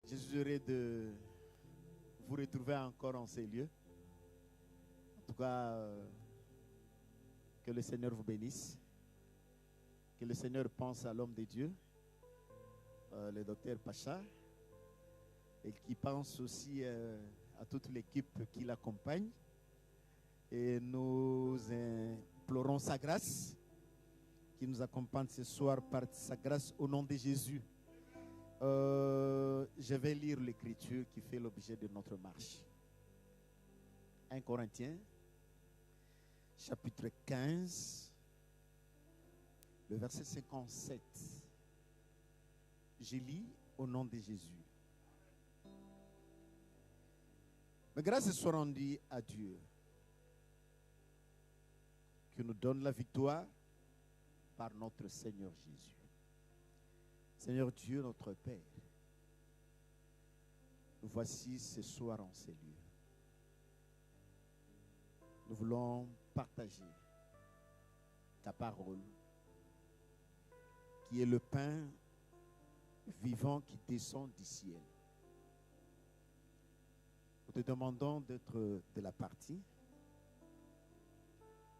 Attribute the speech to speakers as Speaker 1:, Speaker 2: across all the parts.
Speaker 1: Je suis heureux de vous retrouver encore en ces lieux. En tout cas, que le Seigneur vous bénisse. Que le Seigneur pense à l'homme de Dieu, le docteur Pacha, et qui pense aussi à toute l'équipe qui l'accompagne. Et nous implorons sa grâce, qui nous accompagne ce soir par sa grâce au nom de Jésus. Je vais lire l'écriture qui fait l'objet de notre marche. 1 Corinthiens, chapitre 15, le verset 57. Je lis au nom de Jésus. Mais grâce soit rendue à Dieu, qui nous donne la victoire par notre Seigneur Jésus. Seigneur Dieu, notre Père, nous voici ce soir en ces lieux. Nous voulons partager ta parole, qui est le pain vivant qui descend du ciel. Nous te demandons d'être de la partie.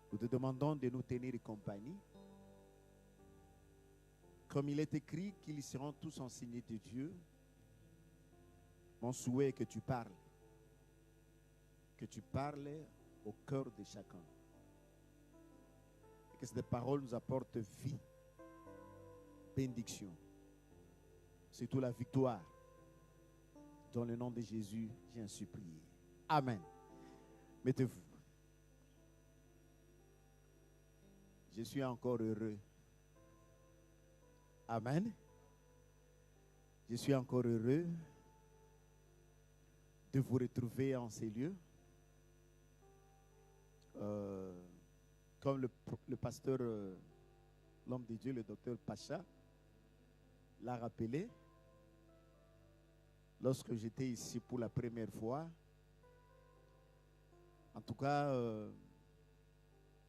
Speaker 1: Nous te demandons de nous tenir compagnie. Comme il est écrit qu'ils seront tous enseignés de Dieu, mon souhait est que tu parles. Que tu parles au cœur de chacun. Et que cette parole nous apporte vie, bénédiction, surtout la victoire. Dans le nom de Jésus, j'ai ainsi prié. Amen. Mettez-vous. Je suis encore heureux. Amen. Je suis encore heureux de vous retrouver en ces lieux. Comme le pasteur, l'homme de Dieu, le docteur Pacha, l'a rappelé, lorsque j'étais ici pour la première fois, en tout cas,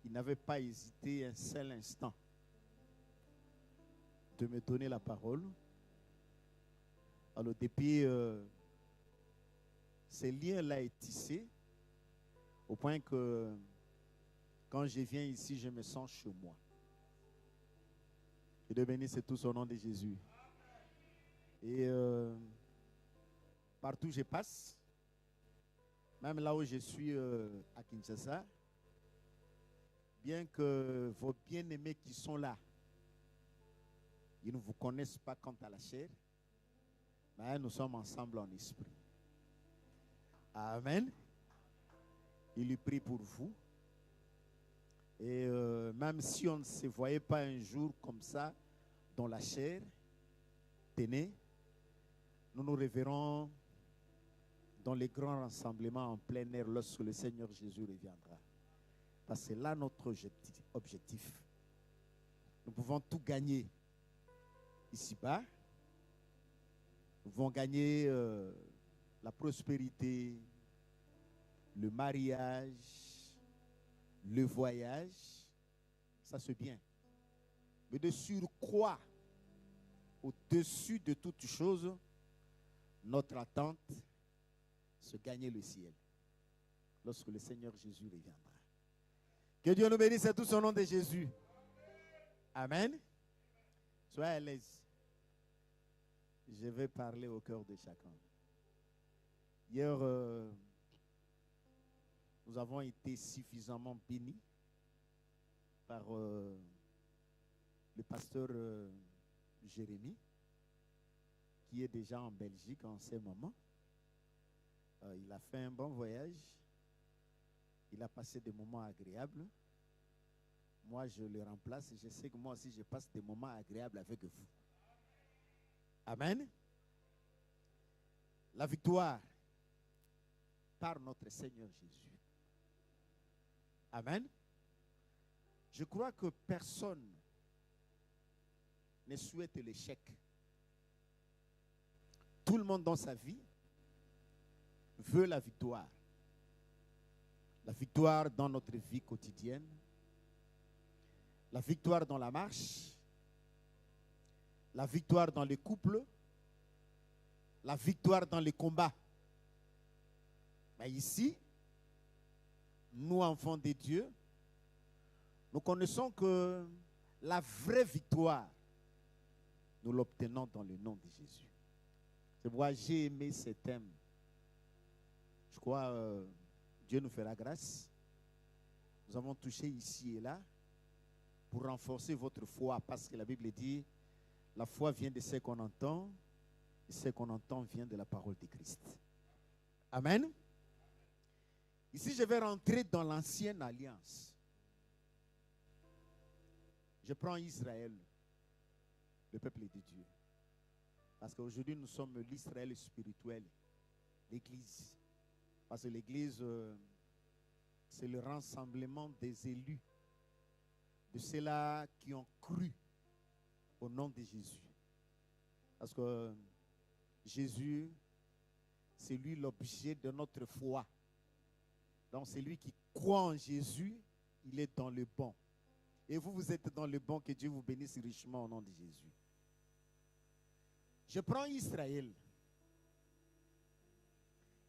Speaker 1: il n'avait pas hésité un seul instant de me donner la parole. Alors depuis, ce lien-là est tissé au point que quand je viens ici, je me sens chez moi. Que Dieu bénisse tout son nom de Jésus. Et partout où je passe, même là où je suis à Kinshasa, bien que vos bien-aimés qui sont là, ils ne vous connaissent pas quant à la chair, mais nous sommes ensemble en esprit. Amen. Il lui prie pour vous. Et même si on ne se voyait pas un jour comme ça dans la chair, tenez, nous nous reverrons dans les grands rassemblements en plein air lorsque le Seigneur Jésus reviendra. Parce que c'est là notre objectif. Nous pouvons tout gagner ici-bas. Nous pouvons gagner la prospérité, le mariage, le voyage. Ça c'est bien. Mais de surcroît, au-dessus de toutes choses, notre attente, c'est gagner le ciel lorsque le Seigneur Jésus reviendra. Que Dieu nous bénisse à tout son nom de Jésus. Amen. Soyez à l'aise. Je vais parler au cœur de chacun. Hier, nous avons été suffisamment bénis par le pasteur Jérémie, qui est déjà en Belgique en ce moment. Il a fait un bon voyage. Il a passé des moments agréables. Moi, je le remplace et je sais que moi aussi, je passe des moments agréables avec vous. Amen. La victoire par notre Seigneur Jésus. Amen. Je crois que personne ne souhaite l'échec. Tout le monde dans sa vie veut la victoire. La victoire dans notre vie quotidienne. La victoire dans la marche. La victoire dans les couples. la victoire dans les combats. Mais ici, nous, enfants de Dieu, nous connaissons que la vraie victoire, nous l'obtenons dans le nom de Jésus. C'est pourquoi j'ai aimé ce thème. Je crois Dieu nous fera grâce. Nous avons touché ici et là pour renforcer votre foi, parce que la Bible dit la foi vient de ce qu'on entend, et ce qu'on entend vient de la parole de Christ. Amen. Ici, je vais rentrer dans l'ancienne alliance. Je prends Israël, le peuple de Dieu. Parce qu'aujourd'hui, nous sommes l'Israël spirituel, l'Église. Parce que l'Église, c'est le rassemblement des élus, de ceux-là qui ont cru au nom de Jésus. Parce que Jésus, c'est lui l'objet de notre foi. Donc, c'est lui qui croit en Jésus, il est dans le bon. Et vous, vous êtes dans le bon, que Dieu vous bénisse richement au nom de Jésus. Je prends Israël.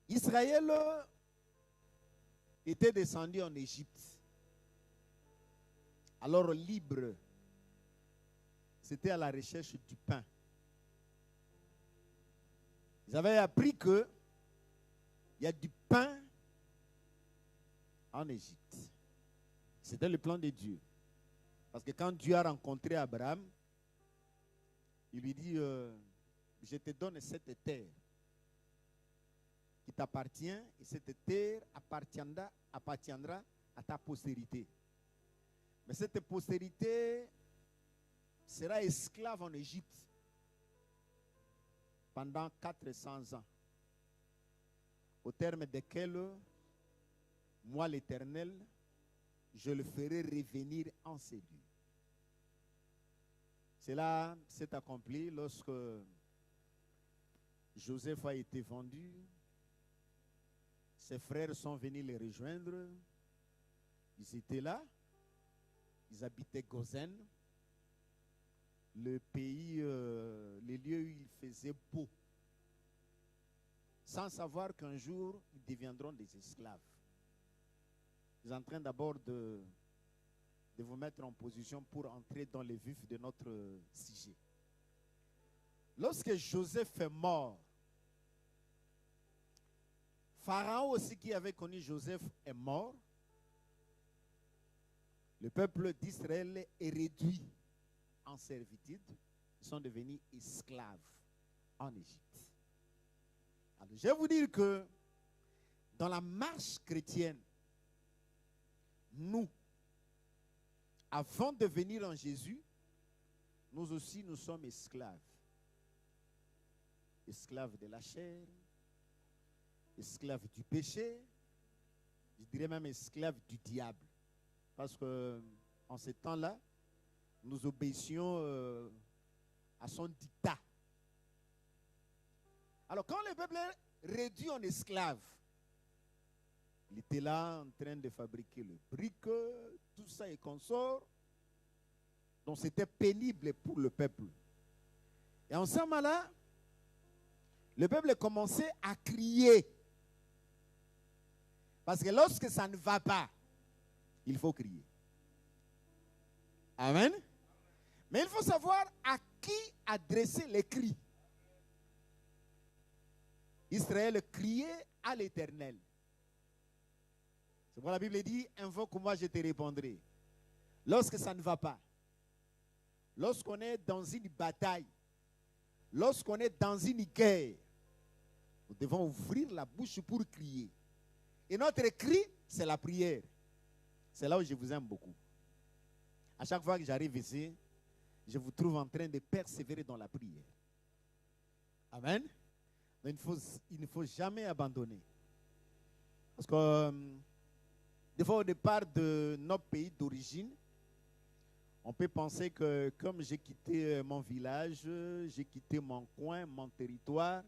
Speaker 1: Israël était descendu en Égypte. Alors libre, c'était à la recherche du pain. Ils avaient appris qu'il y a du pain en Égypte. C'était le plan de Dieu. Parce que quand Dieu a rencontré Abraham, il lui dit, je te donne cette terre qui t'appartient, et cette terre appartiendra à ta postérité. Mais cette postérité sera esclave en Égypte pendant 400 ans, au terme desquels, moi l'Éternel, je le ferai revenir en ces lieux. Cela s'est accompli lorsque Joseph a été vendu. Ses frères sont venus les rejoindre. Ils étaient là. Ils habitaient Gozen, le pays, les lieux où il faisait beau, sans savoir qu'un jour, ils deviendront des esclaves. Ils sont en train d'abord de vous mettre en position pour entrer dans le vif de notre sujet. Lorsque Joseph est mort, Pharaon aussi, qui avait connu Joseph, est mort. Le peuple d'Israël est réduit en servitude. Ils sont devenus esclaves en Égypte. Alors, je vais vous dire que dans la marche chrétienne, nous, avant de venir en Jésus, nous aussi, nous sommes esclaves. Esclaves de la chair, esclaves du péché, je dirais même esclaves du diable. Parce qu'en ce temps-là, nous obéissions à son dictat. Alors, quand le peuple est réduit en esclave, il était là en train de fabriquer le brick, tout ça et consorts. Donc, c'était pénible pour le peuple. Et en ce moment-là, le peuple commençait à crier. Parce que lorsque ça ne va pas, il faut crier. Amen. Mais il faut savoir à qui adresser les cris. Israël criait à l'Éternel. C'est pourquoi la Bible dit, invoque-moi, je te répondrai. Lorsque ça ne va pas, lorsqu'on est dans une bataille, lorsqu'on est dans une guerre, nous devons ouvrir la bouche pour crier. Et notre cri, c'est la prière. C'est là où je vous aime beaucoup. À chaque fois que j'arrive ici, je vous trouve en train de persévérer dans la prière. Amen. Mais il ne faut jamais abandonner. Parce que des fois, au départ de notre pays d'origine, on peut penser que comme j'ai quitté mon village, j'ai quitté mon coin, mon territoire,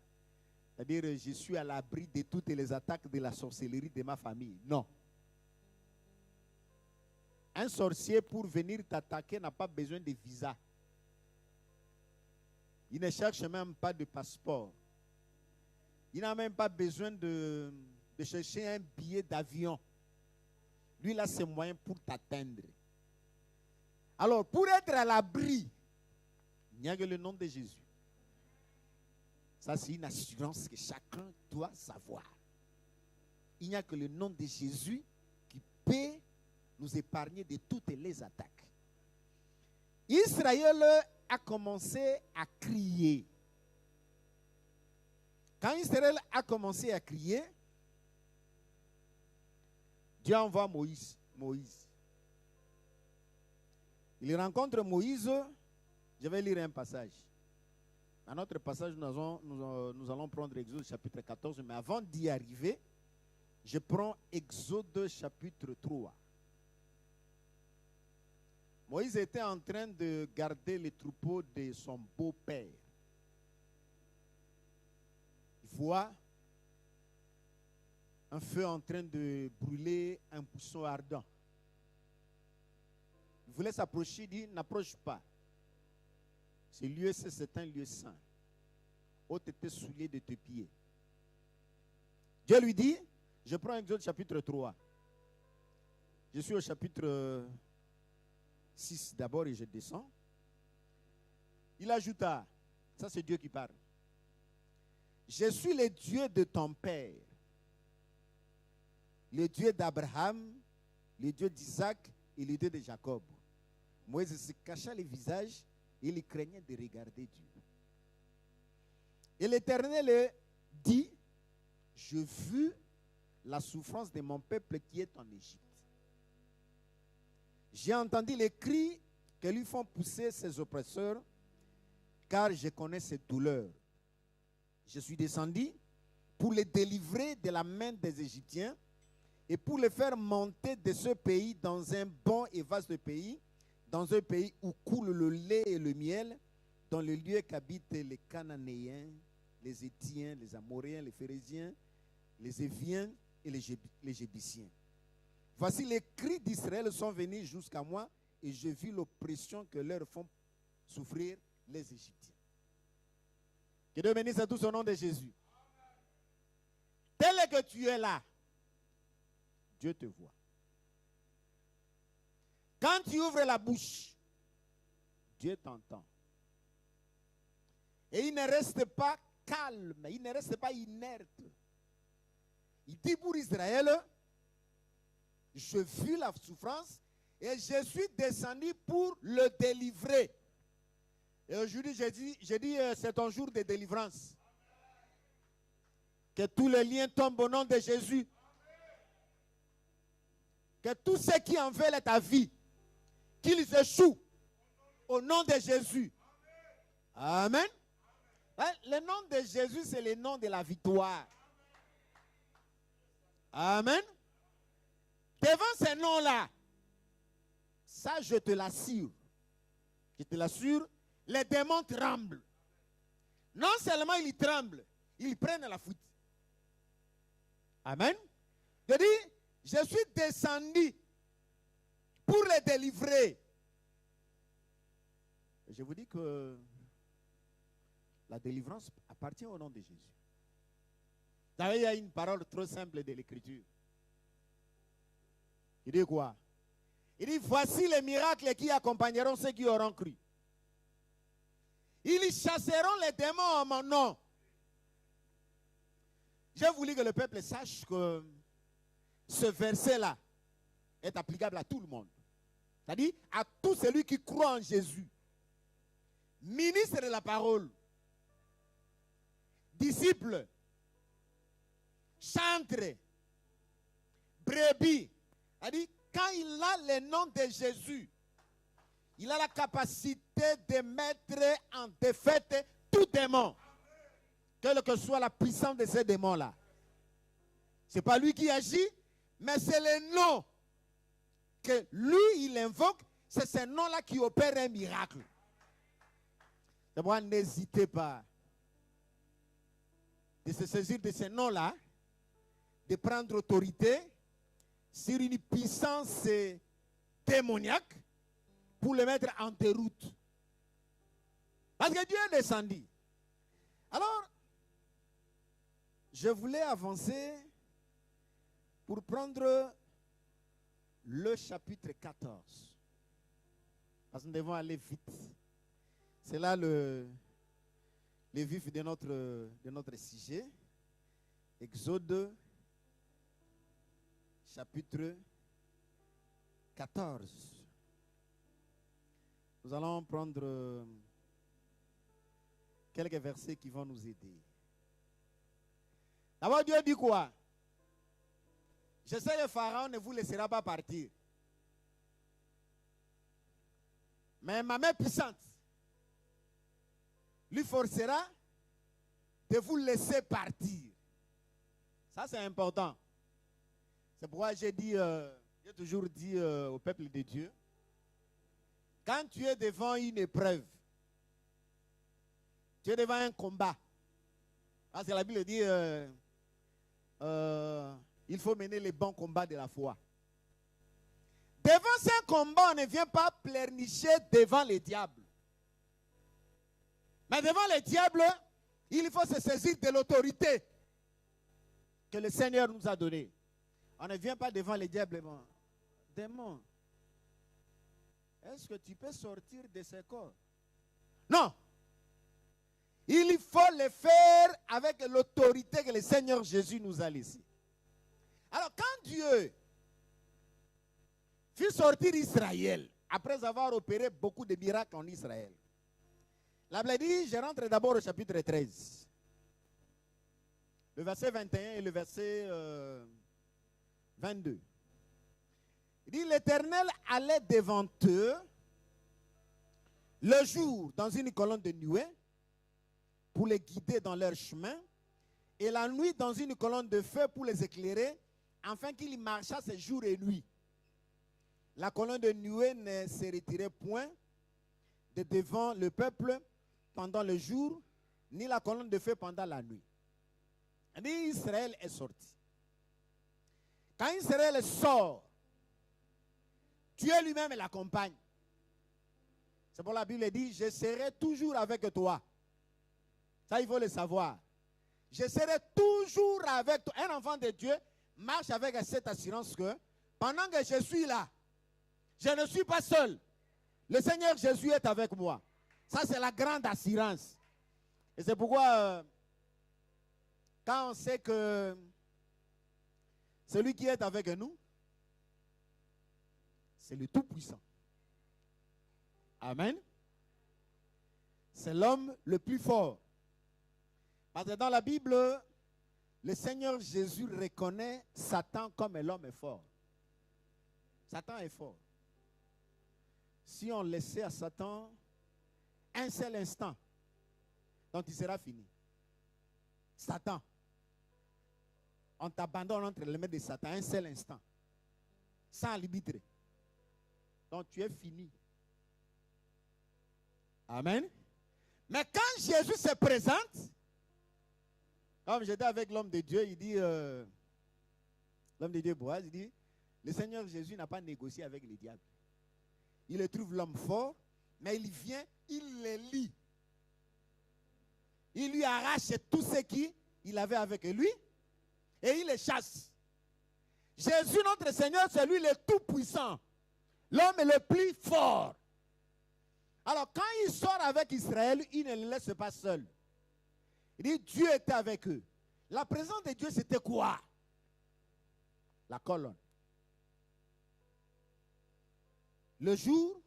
Speaker 1: c'est-à-dire je suis à l'abri de toutes les attaques de la sorcellerie de ma famille. Non. Un sorcier, pour venir t'attaquer, n'a pas besoin de visa. Il ne cherche même pas de passeport. Il n'a même pas besoin de chercher un billet d'avion. Lui, il a ses moyens pour t'atteindre. Alors, pour être à l'abri, il n'y a que le nom de Jésus. Ça, c'est une assurance que chacun doit savoir. Il n'y a que le nom de Jésus qui peut nous épargner de toutes les attaques. Israël a commencé à crier. Quand Israël a commencé à crier, Dieu envoie Moïse. Il rencontre Moïse. Je vais lire un passage. Dans notre passage, nous allons prendre Exode chapitre 14. Mais avant d'y arriver, je prends Exode chapitre 3. Moïse était en train de garder les troupeaux de son beau-père. Il voit un feu en train de brûler un buisson ardent. Il voulait s'approcher, il dit, n'approche pas. Ce lieu, c'est un lieu saint. Ôte tes souliers de tes pieds. Dieu lui dit, je prends Exode chapitre 3. Je suis au chapitre 6 d'abord et je descends. Il ajouta, ça c'est Dieu qui parle. Je suis le Dieu de ton père, le Dieu d'Abraham, le Dieu d'Isaac et le Dieu de Jacob. Moïse se cacha le visage et il craignait de regarder Dieu. Et l'Éternel dit, je vis la souffrance de mon peuple qui est en Égypte. J'ai entendu les cris que lui font pousser ses oppresseurs, car je connais ses douleurs. Je suis descendu pour les délivrer de la main des Égyptiens et pour les faire monter de ce pays dans un bon et vaste pays, dans un pays où coule le lait et le miel, dans le lieu qu'habitent les Cananéens, les Héthiens, les Amoréens, les Phérésiens, les Éviens et les Jébusiens. Voici les cris d'Israël sont venus jusqu'à moi et je vis l'oppression que leur font souffrir les Égyptiens. Que Dieu bénisse à tous au nom de Jésus. Tel que tu es là, Dieu te voit. Quand tu ouvres la bouche, Dieu t'entend. Et il ne reste pas calme, il ne reste pas inerte. Il dit pour Israël, je vis la souffrance et je suis descendu pour le délivrer. Et aujourd'hui, j'ai dit c'est un jour de délivrance. Que tous les liens tombent au nom de Jésus. Que tous ceux qui en veulent ta vie, qu'ils échouent au nom de Jésus. Amen. Le nom de Jésus, c'est le nom de la victoire. Amen. Devant ces noms-là, ça je te l'assure. Je te l'assure, les démons tremblent. Non seulement ils tremblent, ils prennent la fuite. Amen. Je dis, je suis descendu pour les délivrer. Je vous dis que la délivrance appartient au nom de Jésus. Vous savez, il y a une parole trop simple de l'Écriture. Il dit quoi? Il dit, voici les miracles qui accompagneront ceux qui auront cru. Ils chasseront les démons en mon nom. J'ai voulu que le peuple sache que ce verset-là est applicable à tout le monde. C'est-à-dire à tout celui qui croit en Jésus. Ministre de la parole. Disciple. Chantre. Brebis. C'est-à-dire quand il a le nom de Jésus, il a la capacité de mettre en défaite tout démon. Quelle que soit la puissance de ces démons-là. Ce n'est pas lui qui agit, mais c'est le nom que lui, il invoque. C'est ce nom-là qui opère un miracle. C'est pourquoi n'hésitez pas de se saisir de ce nom-là, de prendre autorité sur une puissance démoniaque pour le mettre en déroute. Parce que Dieu est descendu. Alors, Je voulais avancer pour prendre le chapitre 14. Parce que nous devons aller vite. C'est là le vif de notre sujet. Exode, chapitre 14. Nous allons prendre quelques versets qui vont nous aider. D'abord, Dieu dit quoi? Je sais que le Pharaon ne vous laissera pas partir. Mais ma main puissante lui forcera de vous laisser partir. Ça, c'est important. C'est pourquoi j'ai toujours dit au peuple de Dieu, quand tu es devant une épreuve, tu es devant un combat. Parce que la Bible dit, il faut mener les bons combats de la foi. Devant ce combat, on ne vient pas pleurnicher devant les diables. Mais devant les diables, il faut se saisir de l'autorité que le Seigneur nous a donnée. On ne vient pas devant les diables. Démon, est-ce que tu peux sortir de ce corps? Non. Il faut le faire avec l'autorité que le Seigneur Jésus nous a laissée. Alors quand Dieu fit sortir Israël, après avoir opéré beaucoup de miracles en Israël, la Bible dit, je rentre d'abord au chapitre 13. Le verset 21 et le verset 22. Il dit, l'Éternel allait devant eux le jour dans une colonne de nuée pour les guider dans leur chemin, et la nuit dans une colonne de feu pour les éclairer, afin qu'ils marchassent jour et nuit. La colonne de nuée ne se retirait point de devant le peuple pendant le jour, ni la colonne de feu pendant la nuit. Et Israël est sorti. Quand Israël sort, Dieu lui-même l'accompagne. C'est pour la Bible dit, je serai toujours avec toi. Ça, il faut le savoir. Je serai toujours avec toi. Un enfant de Dieu marche avec cette assurance que pendant que je suis là, je ne suis pas seul. Le Seigneur Jésus est avec moi. Ça, c'est la grande assurance. Et c'est pourquoi, quand on sait que celui qui est avec nous, c'est le Tout-Puissant. Amen. C'est l'homme le plus fort. Parce que dans la Bible, le Seigneur Jésus reconnaît Satan comme l'homme est fort. Satan est fort. Si on laissait à Satan un seul instant, donc il sera fini. Satan, on t'abandonne entre les mains de Satan un seul instant, sans arbitre. Donc tu es fini. Amen. Mais quand Jésus se présente, comme j'étais avec l'homme de Dieu, il dit, l'homme de Dieu Boaz, il dit, le Seigneur Jésus n'a pas négocié avec les diables. Il le trouve l'homme fort, mais il vient, il les lie. Il lui arrache tout ce qu'il avait avec lui et il les chasse. Jésus, notre Seigneur, c'est lui le tout-puissant, l'homme le plus fort. Alors, quand il sort avec Israël, il ne les laisse pas seuls. Il dit, Dieu était avec eux. La présence de Dieu, c'était quoi? La colonne. Le jour,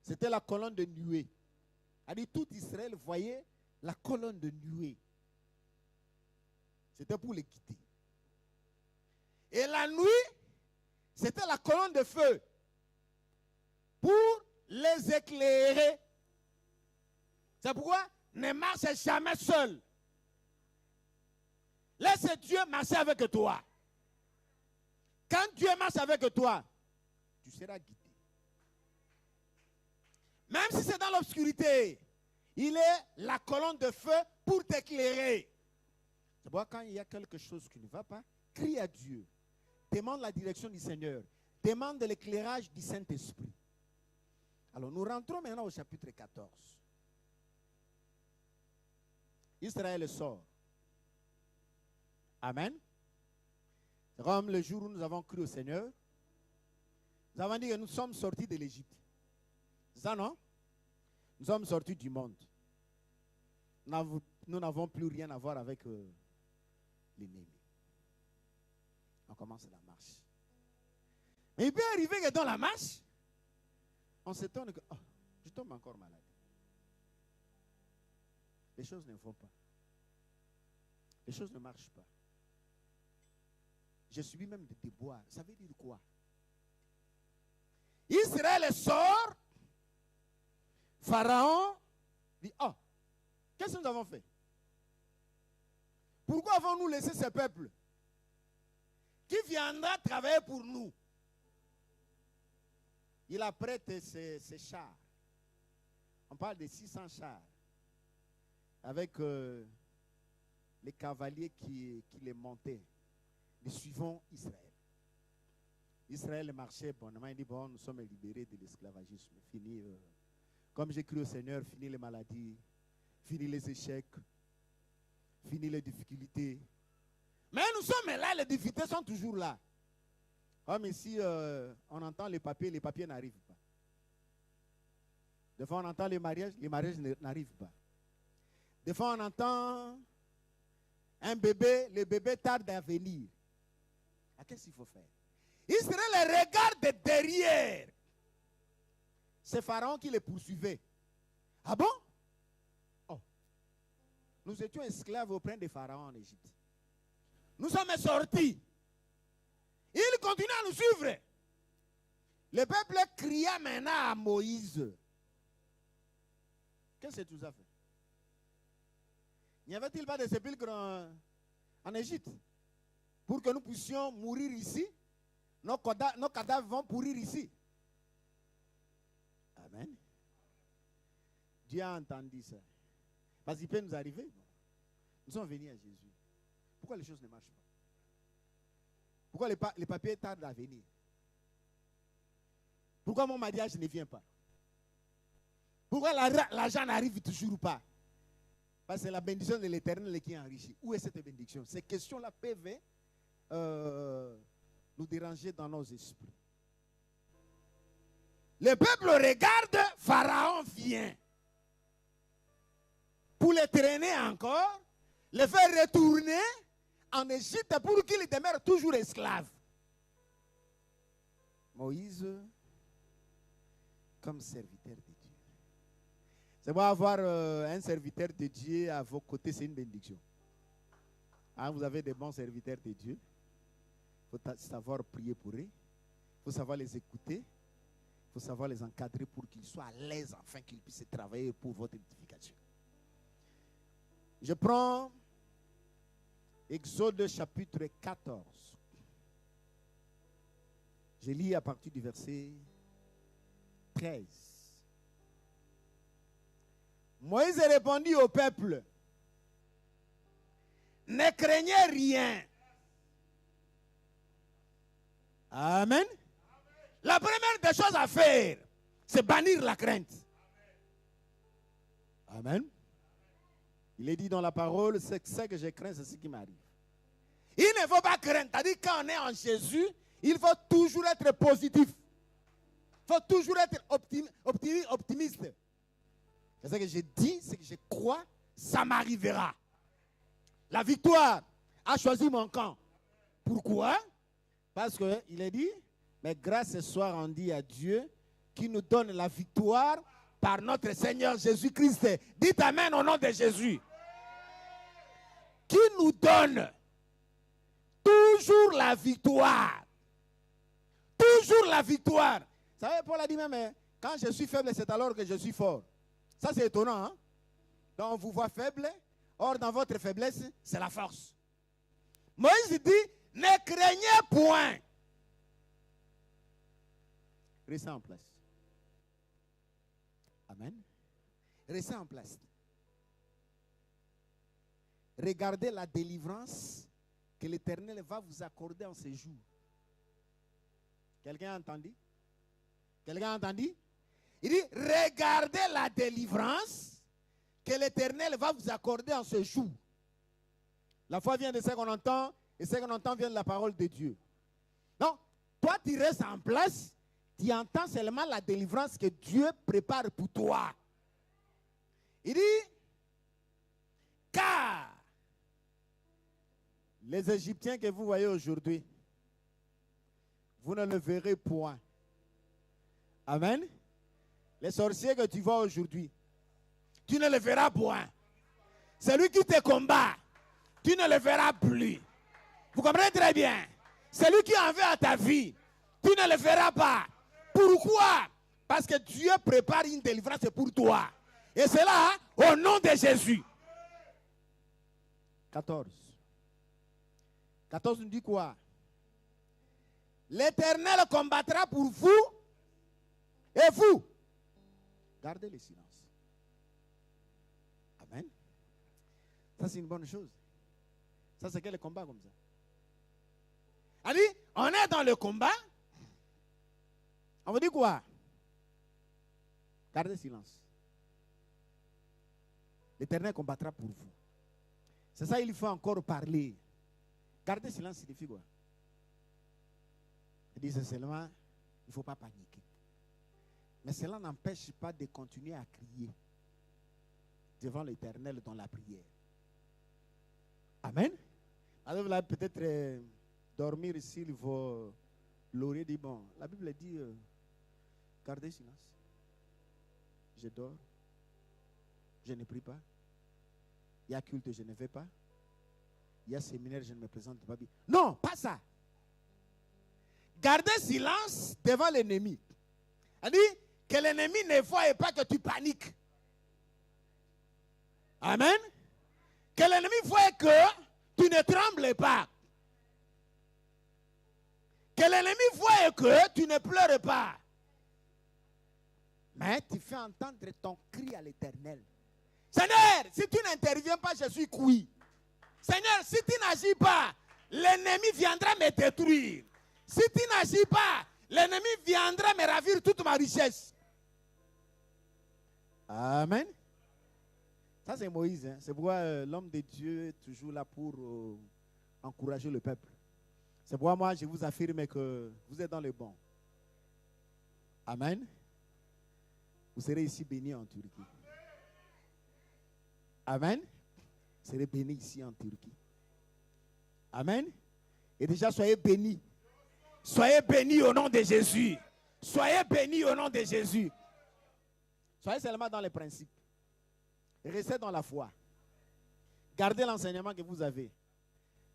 Speaker 1: c'était la colonne de nuée. Il dit, tout Israël voyait la colonne de nuée. C'était pour les quitter. Et la nuit, c'était la colonne de feu pour les éclairer. C'est pourquoi ne marche jamais seul. Laisse Dieu marcher avec toi. Quand Dieu marche avec toi, tu seras guidé. Même si c'est dans l'obscurité, il est la colonne de feu pour t'éclairer. C'est pourquoi quand il y a quelque chose qui ne va pas, crie à Dieu. Demande la direction du Seigneur. Demande l'éclairage du Saint-Esprit. Alors nous rentrons maintenant au chapitre 14. Israël sort. Amen. C'est comme le jour où nous avons cru au Seigneur. Nous avons dit que nous sommes sortis de l'Égypte. C'est ça, non? Nous sommes sortis du monde. Nous n'avons plus rien à voir avec l'ennemi. On commence la marche. Mais il peut arriver que dans la marche, on s'étonne que je tombe encore malade. Les choses ne vont pas. Les choses ne marchent pas. Je subis même des déboires. Ça veut dire quoi? Israël sort. Pharaon dit, qu'est-ce que nous avons fait? Pourquoi avons-nous laissé ce peuple qui viendra travailler pour nous? Il apprête ses chars. On parle de 600 chars. Avec les cavaliers qui les montaient. Nous suivons Israël. Israël marchait bonnement. Il dit, bon, nous sommes libérés de l'esclavagisme. Fini. Comme j'ai cru au Seigneur, fini les maladies, fini les échecs, fini les difficultés. Mais nous sommes là, les difficultés sont toujours là. Comme ici, on entend les papiers n'arrivent pas. Des fois, on entend les mariages n'arrivent pas. Des fois, on entend un bébé, le bébé tarde à venir. Qu'est-ce qu'il faut faire? Israël regarde derrière. C'est Pharaon qui les poursuivait. Ah bon? Nous étions esclaves auprès de Pharaon en Égypte. Nous sommes sortis. Il continue à nous suivre. Le peuple cria maintenant à Moïse. Qu'est-ce que tout ça fait? N'y avait-il pas de sépulcres en Égypte? Pour que nous puissions mourir ici, nos cadavres vont pourrir ici. Amen. Dieu a entendu ça. Parce qu'il peut nous arriver. Nous sommes venus à Jésus. Pourquoi les choses ne marchent pas? Pourquoi les papiers tardent à venir? Pourquoi mon mariage ne vient pas? Pourquoi l'argent n'arrive toujours pas? Parce que c'est la bénédiction de l'Éternel qui enrichit. Où est cette bénédiction? Ces questions-là peuvent nous déranger dans nos esprits. Le peuple regarde, Pharaon vient. Pour les traîner encore, les faire retourner en Égypte pour qu'ils demeurent toujours esclaves. Moïse, comme serviteur de Dieu. C'est bon avoir un serviteur de Dieu à vos côtés, c'est une bénédiction. Vous avez des bons serviteurs de Dieu. Il faut savoir prier pour eux. Il faut savoir les écouter. Il faut savoir les encadrer pour qu'ils soient à l'aise afin qu'ils puissent travailler pour votre édification. Je prends Exode chapitre 14. Je lis à partir du verset 13. Moïse répondit au peuple, ne craignez rien. Amen. La première des choses à faire, c'est bannir la crainte. Amen. Il est dit dans la parole, c'est ce que je crains, c'est ce qui m'arrive. Il ne faut pas craindre. C'est-à-dire quand on est en Jésus, il faut toujours être positif. Il faut toujours être optimiste. C'est ce que je dis, c'est que je crois, ça m'arrivera. La victoire a choisi mon camp. Pourquoi? Parce qu'il est dit, mais grâce soit rendue à Dieu qui nous donne la victoire par notre Seigneur Jésus-Christ. Dites Amen au nom de Jésus. Qui nous donne toujours la victoire. Toujours la victoire. Vous savez, Paul a dit même, quand je suis faible, c'est alors que je suis fort. Ça, c'est étonnant. Hein? Donc, on vous voit faible. Or, dans votre faiblesse, c'est la force. Moïse dit, ne craignez point. Restez en place. Amen. Restez en place. Regardez la délivrance que l'Éternel va vous accorder en ces jours. Quelqu'un a entendu? Quelqu'un a entendu? Il dit, regardez la délivrance que l'Éternel va vous accorder en ce jour. La foi vient de ce qu'on entend, et ce qu'on entend vient de la parole de Dieu. Donc, toi, tu restes en place, tu entends seulement la délivrance que Dieu prépare pour toi. Il dit, car les Égyptiens que vous voyez aujourd'hui, vous ne le verrez point. Amen. Les sorciers que tu vois aujourd'hui, tu ne le verras point. Celui qui te combat, tu ne le verras plus. Vous comprenez très bien. Celui qui en veut à ta vie, tu ne le verras pas. Pourquoi? Parce que Dieu prépare une délivrance pour toi. Et cela au nom de Jésus. 14. 14 nous dit quoi? L'Éternel combattra pour vous et vous gardez le silence. Amen. Ça, c'est une bonne chose. Ça, c'est quel combat comme ça? Elle dit, on est dans le combat. On vous dit quoi? Gardez silence. L'Éternel combattra pour vous. C'est ça, il faut encore parler. Garder silence signifie quoi? Il dit seulement, il ne faut pas paniquer. Mais cela n'empêche pas de continuer à crier devant l'Éternel dans la prière. Amen. Alors là, peut-être dormir ici, il faut l'oreille dit, bon, la Bible dit, gardez silence. Je dors. Je ne prie pas. Il y a culte, je ne vais pas. Il y a séminaire, je ne me présente pas bien. Non, pas ça. Gardez silence devant l'ennemi. Elle dit que l'ennemi ne voie pas que tu paniques. Amen. Que l'ennemi voie que tu ne trembles pas. Que l'ennemi voie que tu ne pleures pas. Mais tu fais entendre ton cri à l'Éternel. Seigneur, si tu n'interviens pas, je suis cuit. Seigneur, si tu n'agis pas, l'ennemi viendra me détruire. Si tu n'agis pas, l'ennemi viendra me ravir toute ma richesse. Amen. Ça, c'est Moïse. Hein. C'est pourquoi l'homme de Dieu est toujours là pour encourager le peuple. C'est pourquoi moi, je vous affirme que vous êtes dans le bon. Amen. Vous serez ici bénis en Turquie. Amen. Vous serez bénis ici en Turquie. Amen. Et déjà, soyez bénis. Soyez bénis au nom de Jésus. Soyez bénis au nom de Jésus. Soyez seulement dans les principes. Restez dans la foi. Gardez l'enseignement que vous avez.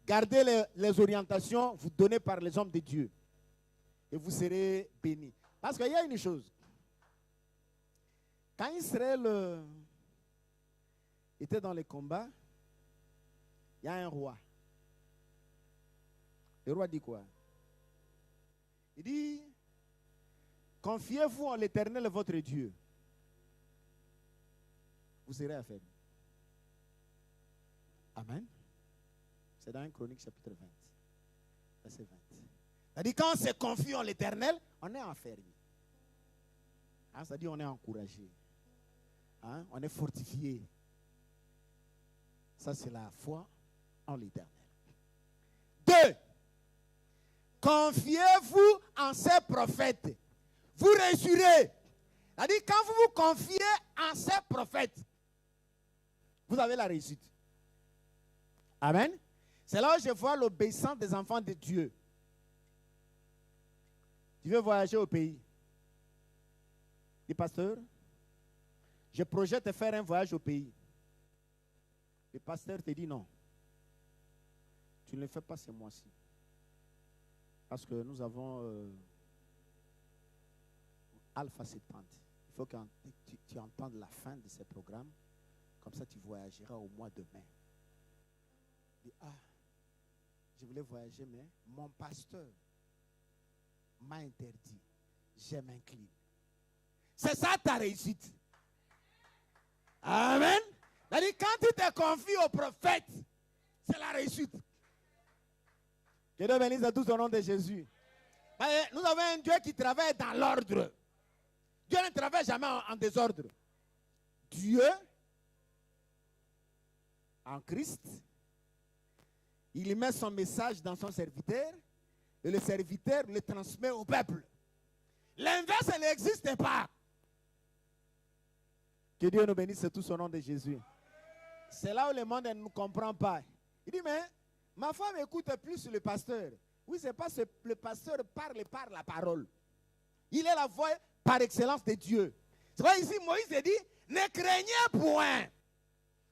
Speaker 1: Gardez les orientations vous données par les hommes de Dieu. Et vous serez bénis. Parce qu'il y a une chose. Quand Israël était dans les combats, il y a un roi. Le roi dit quoi? Il dit, confiez-vous en l'Éternel votre Dieu. Vous serez affaiblis. Amen. C'est dans 1 Chronique chapitre 20. Verset 20. C'est-à-dire quand on se confie en l'Éternel, on est enfermé. Hein, c'est-à-dire on est encouragé. Hein, on est fortifié. Ça, c'est la foi en l'Éternel. 2. Confiez-vous en ces prophètes. Vous réussirez. C'est-à-dire, quand vous vous confiez en ces prophètes, vous avez la réussite. Amen. C'est là où je vois l'obéissance des enfants de Dieu. Tu veux voyager au pays? Dis, pasteur, je projette de faire un voyage au pays. Le pasteur te dit non. Tu ne le fais pas ce mois-ci. Parce que nous avons Alpha 70. Il faut que tu entendes la fin de ce programme. Comme ça, tu voyageras au mois de mai. Dis, je voulais voyager, mais mon pasteur m'a interdit. Je m'incline. C'est ça ta réussite. Amen. C'est-à-dire, quand tu te confies au prophète, c'est la réussite. Que Dieu bénisse à tous au nom de Jésus. Nous avons un Dieu qui travaille dans l'ordre. Dieu ne travaille jamais en désordre. Dieu, en Christ, il met son message dans son serviteur et le serviteur le transmet au peuple. L'inverse n'existe pas. Que Dieu nous bénisse tous au nom de Jésus. C'est là où le monde ne nous comprend pas. Il dit, mais ma femme écoute plus le pasteur. Oui, c'est parce que le pasteur parle par la parole. Il est la voix par excellence de Dieu. C'est pourquoi ici, Moïse dit, ne craignez point.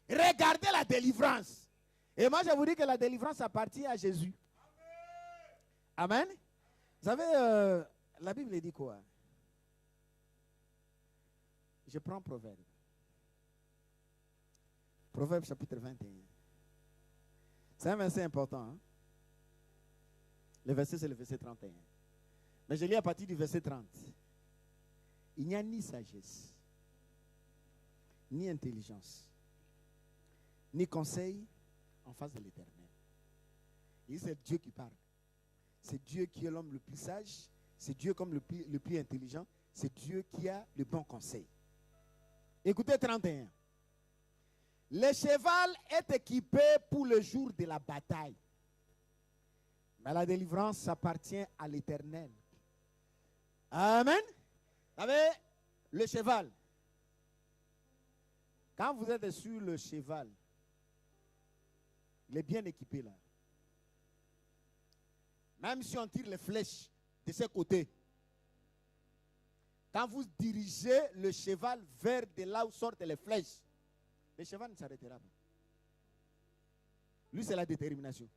Speaker 1: Regardez la délivrance. Et moi, je vous dis que la délivrance appartient à Jésus. Amen. Vous savez, la Bible dit quoi? Je prends Proverbe. Proverbe chapitre 21. C'est un verset important. Hein? Le verset, c'est le verset 31. Mais je lis à partir du verset 30. Il n'y a ni sagesse, ni intelligence, ni conseil en face de l'Éternel. Et c'est Dieu qui parle. C'est Dieu qui est l'homme le plus sage. C'est Dieu comme le plus intelligent. C'est Dieu qui a le bon conseil. Écoutez 31. Le cheval est équipé pour le jour de la bataille. Mais la délivrance appartient à l'Éternel. Amen. Vous savez, le cheval. Quand vous êtes sur le cheval, il est bien équipé là. Même si on tire les flèches de ses côtés, quand vous dirigez le cheval vers de là où sortent les flèches, le cheval ne s'arrêtera pas. Lui, c'est la détermination.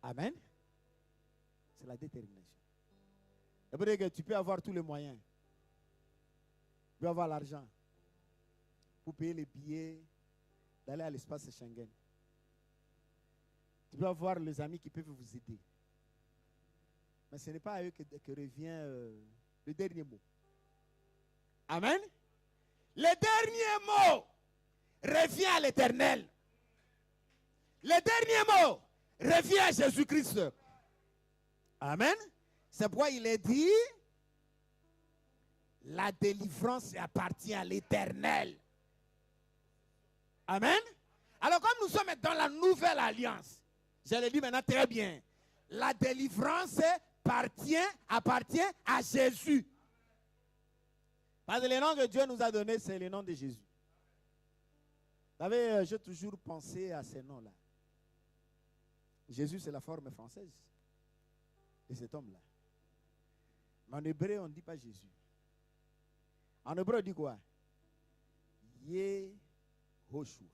Speaker 1: Amen. C'est la détermination. Ça veut dire que tu peux avoir tous les moyens. Tu peux avoir l'argent pour payer les billets d'aller à l'espace Schengen. Tu peux avoir les amis qui peuvent vous aider. Mais ce n'est pas à eux que revient le dernier mot. Amen. Le dernier mot revient à l'Éternel. Le dernier mot revient à Jésus-Christ. Amen. C'est pourquoi il est dit, la délivrance appartient à l'Éternel. Amen. Alors comme nous sommes dans la nouvelle alliance, je le dis maintenant très bien, la délivrance appartient à Jésus. Parce que le nom que Dieu nous a donné, c'est le nom de Jésus. Vous savez, j'ai toujours pensé à ces noms-là. Jésus, c'est la forme française de cet homme-là. Mais en hébreu, on ne dit pas Jésus. En hébreu, on dit quoi? Yehoshua.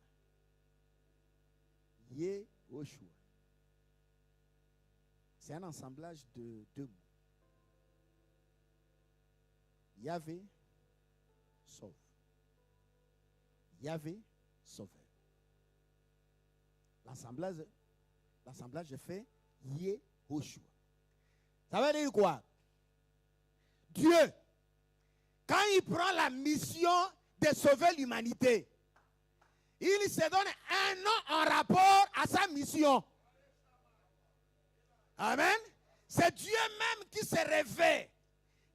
Speaker 1: Yehoshua. C'est un assemblage de deux mots. Yahvé, sauve. Yahvé, sauveur. L'assemblage fait Yehoshua. Ça veut dire quoi? Dieu, quand il prend la mission de sauver l'humanité, il se donne un nom en rapport à sa mission. Amen. C'est Dieu même qui se révèle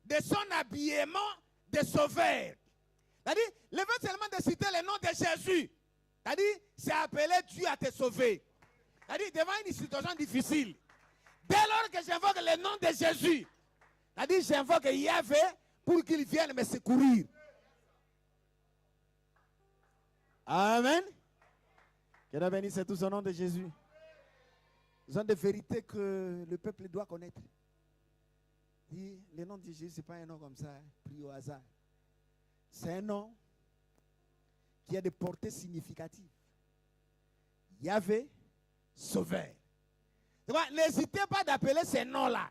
Speaker 1: de son habillement de sauveur. C'est-à-dire, le fait seulement de citer le nom de Jésus, c'est-à-dire, c'est appeler Dieu à te sauver. C'est-à-dire, devant une situation difficile, dès lors que j'invoque le nom de Jésus, c'est-à-dire, j'invoque Yahvé pour qu'il vienne me secourir. Amen. Que Dieu bénisse tout au nom de Jésus. Ce sont des vérités que le peuple doit connaître. Et le nom de Jésus, ce n'est pas un nom comme ça, pris au hasard. C'est un nom qui a des portées significatives. Yahvé, sauveur. N'hésitez pas d'appeler ces noms-là.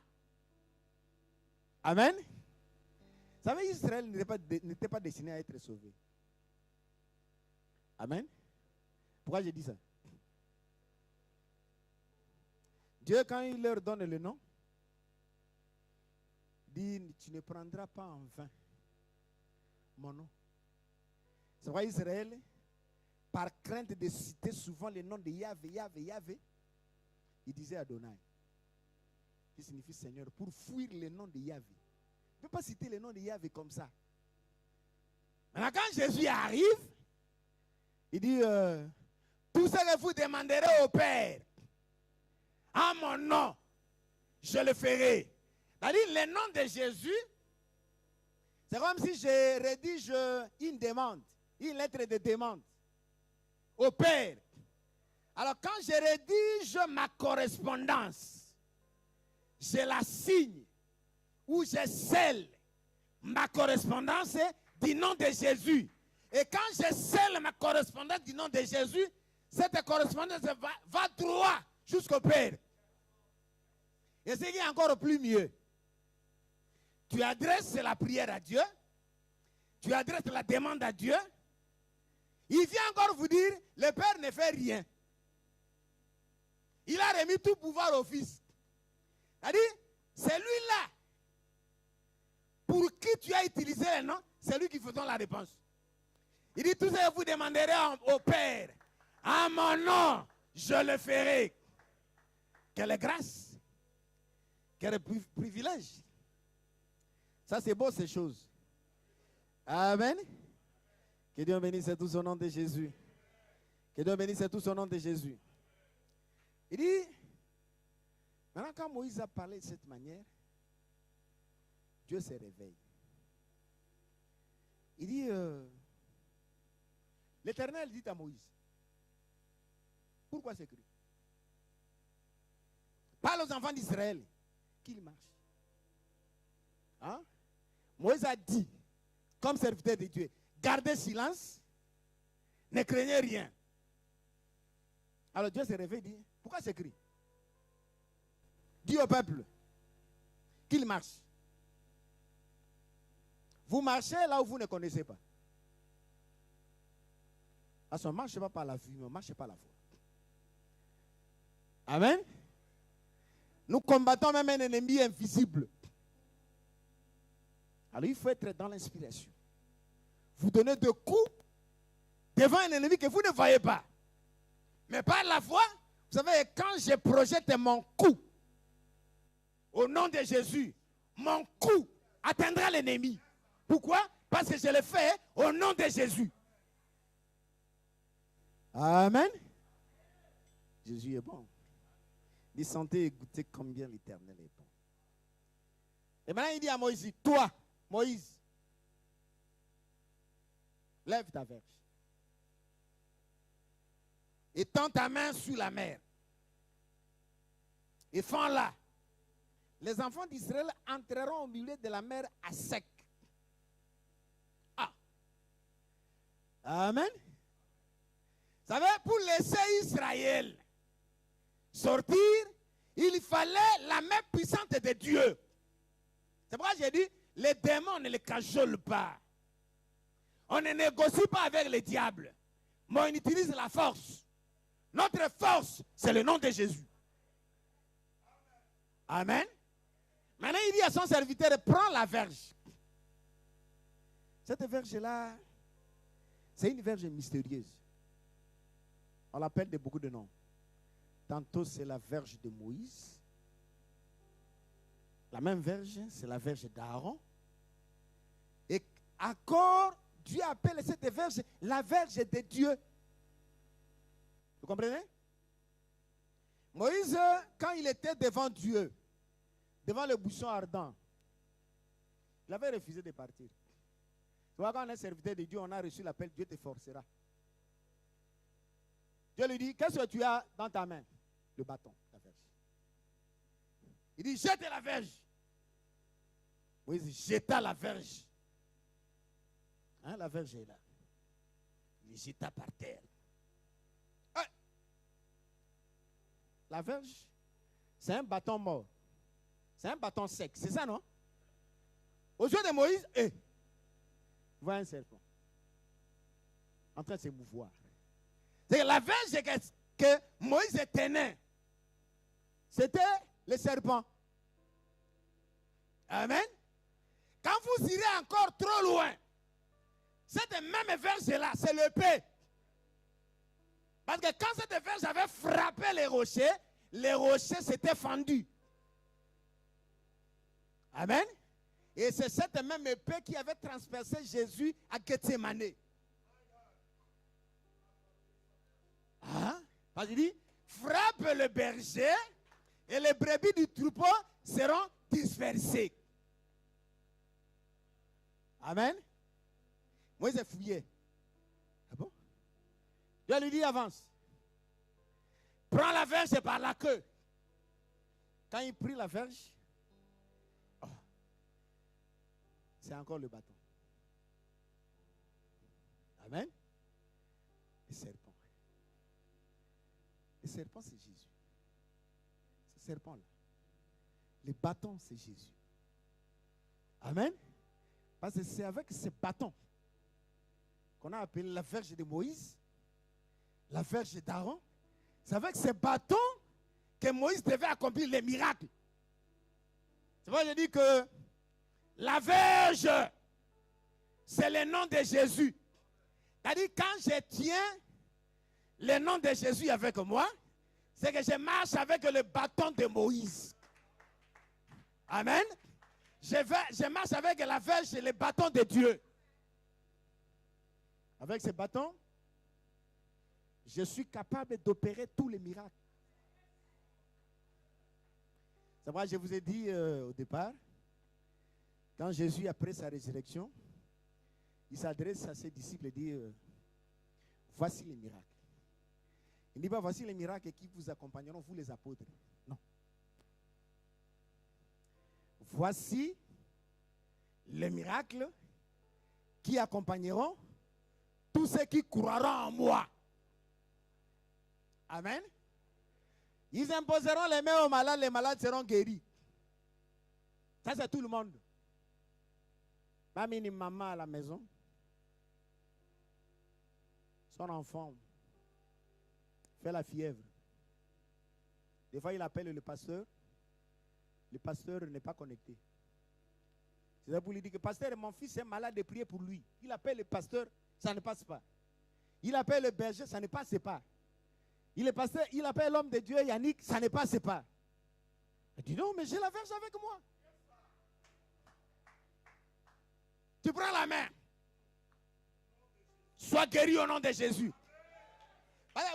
Speaker 1: Amen. Vous savez, Israël n'était pas destiné à être sauvé. Amen. Pourquoi je dis ça? Dieu, quand il leur donne le nom, dit, tu ne prendras pas en vain mon nom. C'est pourquoi Israël, par crainte de citer souvent le nom de Yahvé, il disait Adonai, qui signifie Seigneur, pour fuir le nom de Yahvé. Il ne peut pas citer le nom de Yahvé comme ça. Maintenant, quand Jésus arrive, il dit, tout ce que vous demanderez au Père, en mon nom, je le ferai. C'est-à-dire, le nom de Jésus, c'est comme si je rédige une demande, une lettre de demande au Père. Alors, quand je rédige ma correspondance, je la signe ou je scelle ma correspondance du nom de Jésus. Et quand je scelle ma correspondance du nom de Jésus, cette correspondance va droit jusqu'au Père. Et ce qui est encore plus mieux, tu adresses la prière à Dieu, tu adresses la demande à Dieu, il vient encore vous dire, le Père ne fait rien. Il a remis tout pouvoir au Fils. C'est-à-dire, c'est lui-là, pour qui tu as utilisé le nom, c'est lui qui fait la réponse. Il dit, tout ce que vous demanderez au Père, en mon nom, je le ferai. Quelle grâce, quel privilège. Ça, c'est beau, ces choses. Amen. Que Dieu bénisse tout son nom de Jésus. Que Dieu bénisse tout son nom de Jésus. Il dit, maintenant quand Moïse a parlé de cette manière, Dieu se réveille. Il dit, l'Éternel dit à Moïse, pourquoi s'écrit? Parle aux enfants d'Israël qu'ils marchent. Hein? Moïse a dit, comme serviteur de Dieu, gardez silence, ne craignez rien. Alors Dieu se réveille et dit, pourquoi s'écrit? Dis au peuple qu'il marche. Vous marchez là où vous ne connaissez pas. Parce qu'on ne marche pas par la vue, mais on ne marche pas par la foi. Amen. Nous combattons même un ennemi invisible. Alors il faut être dans l'inspiration. Vous donnez des coups devant un ennemi que vous ne voyez pas. Mais par la foi, vous savez, quand je projette mon coup, au nom de Jésus, mon coup atteindra l'ennemi. Pourquoi? Parce que je le fais au nom de Jésus. Amen. Jésus est bon. Il sentez et goûtez combien l'Éternel est bon. Et maintenant il dit à Moïse, toi, Moïse, lève ta verge. Et tends ta main sur la mer. Et fends-la. Les enfants d'Israël entreront au milieu de la mer à sec. Ah. Amen. Vous savez, pour laisser Israël sortir, il fallait la main puissante de Dieu. C'est pourquoi j'ai dit, les démons ne les cajolent pas. On ne négocie pas avec le diable, mais on utilise la force. Notre force, c'est le nom de Jésus. Amen. Maintenant, il dit à son serviteur, prends la verge. Cette verge-là, c'est une verge mystérieuse. On l'appelle de beaucoup de noms. Tantôt, c'est la verge de Moïse. La même verge, c'est la verge d'Aaron. Et encore, Dieu appelle cette verge la verge de Dieu. Vous comprenez? Moïse, quand il était devant Dieu, devant le buisson ardent, il avait refusé de partir. Tu vois, quand on est serviteur de Dieu, on a reçu l'appel, Dieu te forcera. Dieu lui dit, qu'est-ce que tu as dans ta main? Le bâton, la verge. Il dit, jette la verge. Moïse jeta la verge. Hein, la verge est là. Il jeta par terre. La verge, c'est un bâton mort. C'est un bâton sec. C'est ça, non? Aux yeux de Moïse, il voit un serpent en train de se mouvoir. C'est la verge que Moïse tenait. C'était le serpent. Amen. Quand vous irez encore trop loin, cette même verge-là, c'est le paix. Parce que quand cette verge avait frappé les rochers s'étaient fendus. Amen. Et c'est cette même épée qui avait transpercé Jésus à Gethsémane. Ah? Parce qu'il dit, frappe le berger et les brebis du troupeau seront dispersées. Amen. Moïse est fouillé. Ah bon? Dieu lui dit, avance. Prends la verge par la queue. Quand il prit la verge, oh, c'est encore le bâton. Amen. Le serpent. Le serpent, c'est Jésus. Ce serpent-là. Le bâton, c'est Jésus. Amen. Parce que c'est avec ce bâton qu'on a appelé la verge de Moïse, la verge d'Aaron. C'est avec ce bâton que Moïse devait accomplir les miracles. C'est pourquoi je dis que la verge, c'est le nom de Jésus. C'est-à-dire, quand je tiens le nom de Jésus avec moi, c'est que je marche avec le bâton de Moïse. Amen. Je marche avec la verge et le bâton de Dieu. Avec ce bâton, je suis capable d'opérer tous les miracles. C'est vrai, je vous ai dit au départ, quand Jésus, après sa résurrection, il s'adresse à ses disciples et dit, voici les miracles. Il ne dit pas, voici les miracles qui vous accompagneront, vous les apôtres. Non. Voici les miracles qui accompagneront tous ceux qui croiront en moi. Amen. Ils imposeront les mains aux malades, les malades seront guéris. Ça, c'est tout le monde. Pas une maman à la maison. Son enfant fait la fièvre. Des fois, il appelle le pasteur. Le pasteur n'est pas connecté. C'est-à-dire pour lui dire que pasteur, mon fils est malade, de prier pour lui. Il appelle le pasteur, ça ne passe pas. Il appelle le berger, ça ne passe pas. Il appelle l'homme de Dieu, Yannick, ça ne passe pas. Il dit non, mais j'ai la verge avec moi. Tu prends la main. Sois guéri au nom de Jésus.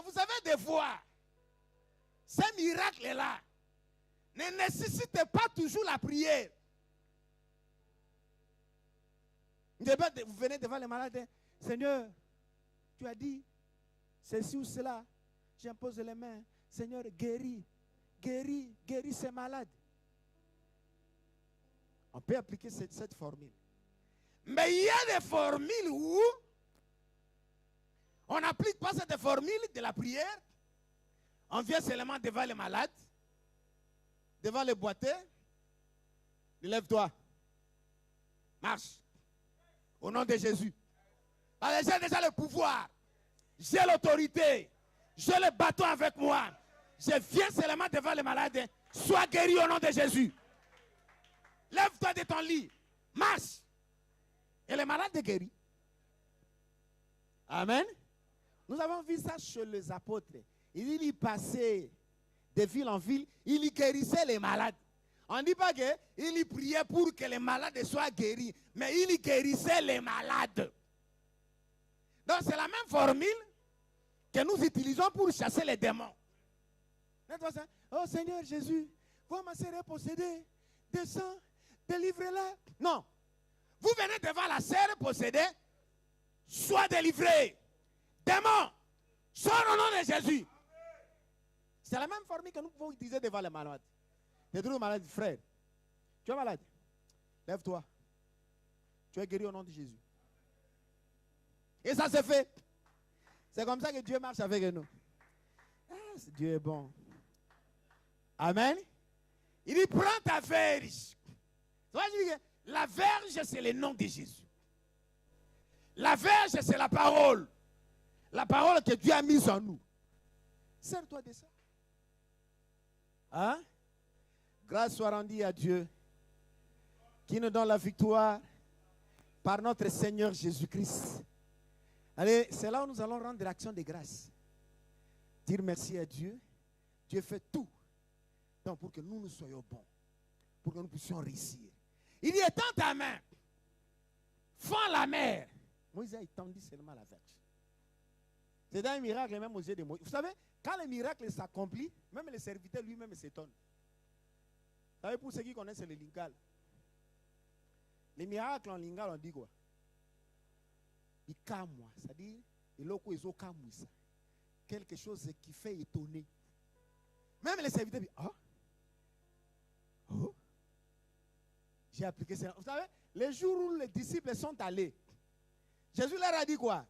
Speaker 1: Vous savez des fois, ces miracles-là ne nécessitent pas toujours la prière. Vous venez devant les malades, Seigneur, tu as dit ceci ou cela, j'impose les mains, Seigneur, guéris ces malades. On peut appliquer cette formule. Mais il y a des formules où on n'applique pas cette formule de la prière. On vient seulement devant les malades, devant les boiteux. Lève-toi. Marche. Au nom de Jésus. Parce que j'ai déjà le pouvoir. J'ai l'autorité. J'ai le bâton avec moi. Je viens seulement devant les malades. Sois guéri au nom de Jésus. Lève-toi de ton lit. Marche. Et les malades sont guéris. Amen. Nous avons vu ça chez les apôtres. Il y passait de ville en ville. Il y guérissait les malades. On ne dit pas qu'il y priait pour que les malades soient guéris. Mais il y guérissait les malades. Donc c'est la même formule que nous utilisons pour chasser les démons. Oh Seigneur Jésus, vois ma sœur est possédée. Descends, délivre-la. Non. Vous venez devant la sœur possédée, sois délivré. Démon, sors au nom de Jésus. C'est la même formule que nous pouvons utiliser devant les malades. Les deux malades, frère, tu es malade. Lève-toi. Tu es guéri au nom de Jésus. Et ça se fait. C'est comme ça que Dieu marche avec nous. Ah, Dieu est bon. Amen. Il dit, prends ta verge. La verge, c'est le nom de Jésus. La verge, c'est la parole. La parole que Dieu a mise en nous. Sers-toi de ça. Hein? Grâce soit rendue à Dieu qui nous donne la victoire par notre Seigneur Jésus-Christ. Allez, c'est là où nous allons rendre l'action de grâce. Dire merci à Dieu. Dieu fait tout. Donc pour que nous soyons bons. Pour que nous puissions réussir. Il dit, étends ta main. Fends la mer. Moïse a étendu seulement la verge. C'est un miracle même aux yeux de Moïse. Vous savez, Quand le miracle s'accomplit, même le serviteur lui-même s'étonne. Vous savez, pour ceux qui connaissent le lingala, les miracles en lingala, on dit quoi? Il camouille, c'est-à-dire, quelque chose qui fait étonner. Même les serviteurs disent, oh, j'ai appliqué ça. Vous savez, les jours où les disciples sont allés, Jésus leur a dit quoi?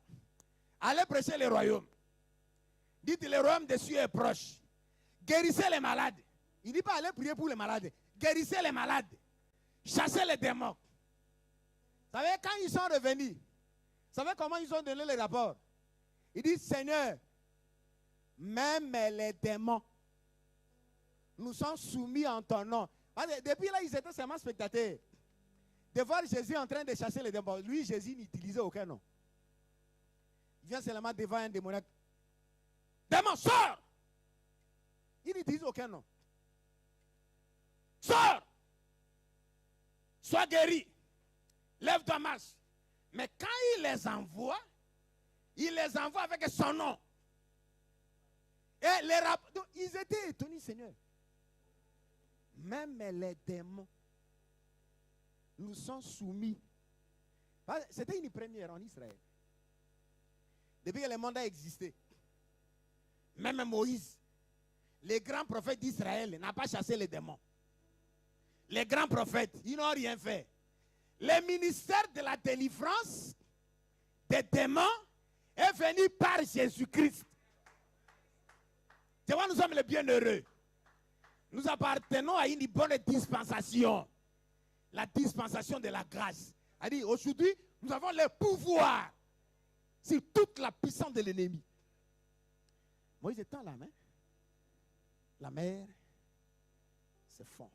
Speaker 1: Allez prêcher le royaume. Dites, le royaume des cieux est proche. Guérissez les malades. Il ne dit pas allez prier pour les malades. Guérissez les malades. Chassez les démons. Vous savez, quand ils sont revenus, vous savez comment ils ont donné le rapport? Ils disent, Seigneur, même les démons nous sont soumis en ton nom. Depuis là, ils étaient seulement spectateurs. De voir Jésus en train de chasser les démons. Lui, Jésus n'utilisait aucun nom. Il vient seulement devant un démoniaque. Démon, sors! Il n'utilise aucun nom. Sors! Sois guéri. Lève-toi, marche. Mais quand il les envoie avec son nom. Et ils étaient étonnés, Seigneur. Même les démons nous sont soumis. C'était une première en Israël. Depuis que le monde a existé. Même Moïse, les grands prophètes d'Israël, n'a pas chassé les démons. Les grands prophètes, ils n'ont rien fait. Le ministère de la délivrance des démons est venu par Jésus-Christ. Tu vois, nous sommes les bienheureux. Nous appartenons à une bonne dispensation. La dispensation de la grâce. C'est-à-dire, aujourd'hui, nous avons le pouvoir sur toute la puissance de l'ennemi. Moïse étend la main. La mer se fond.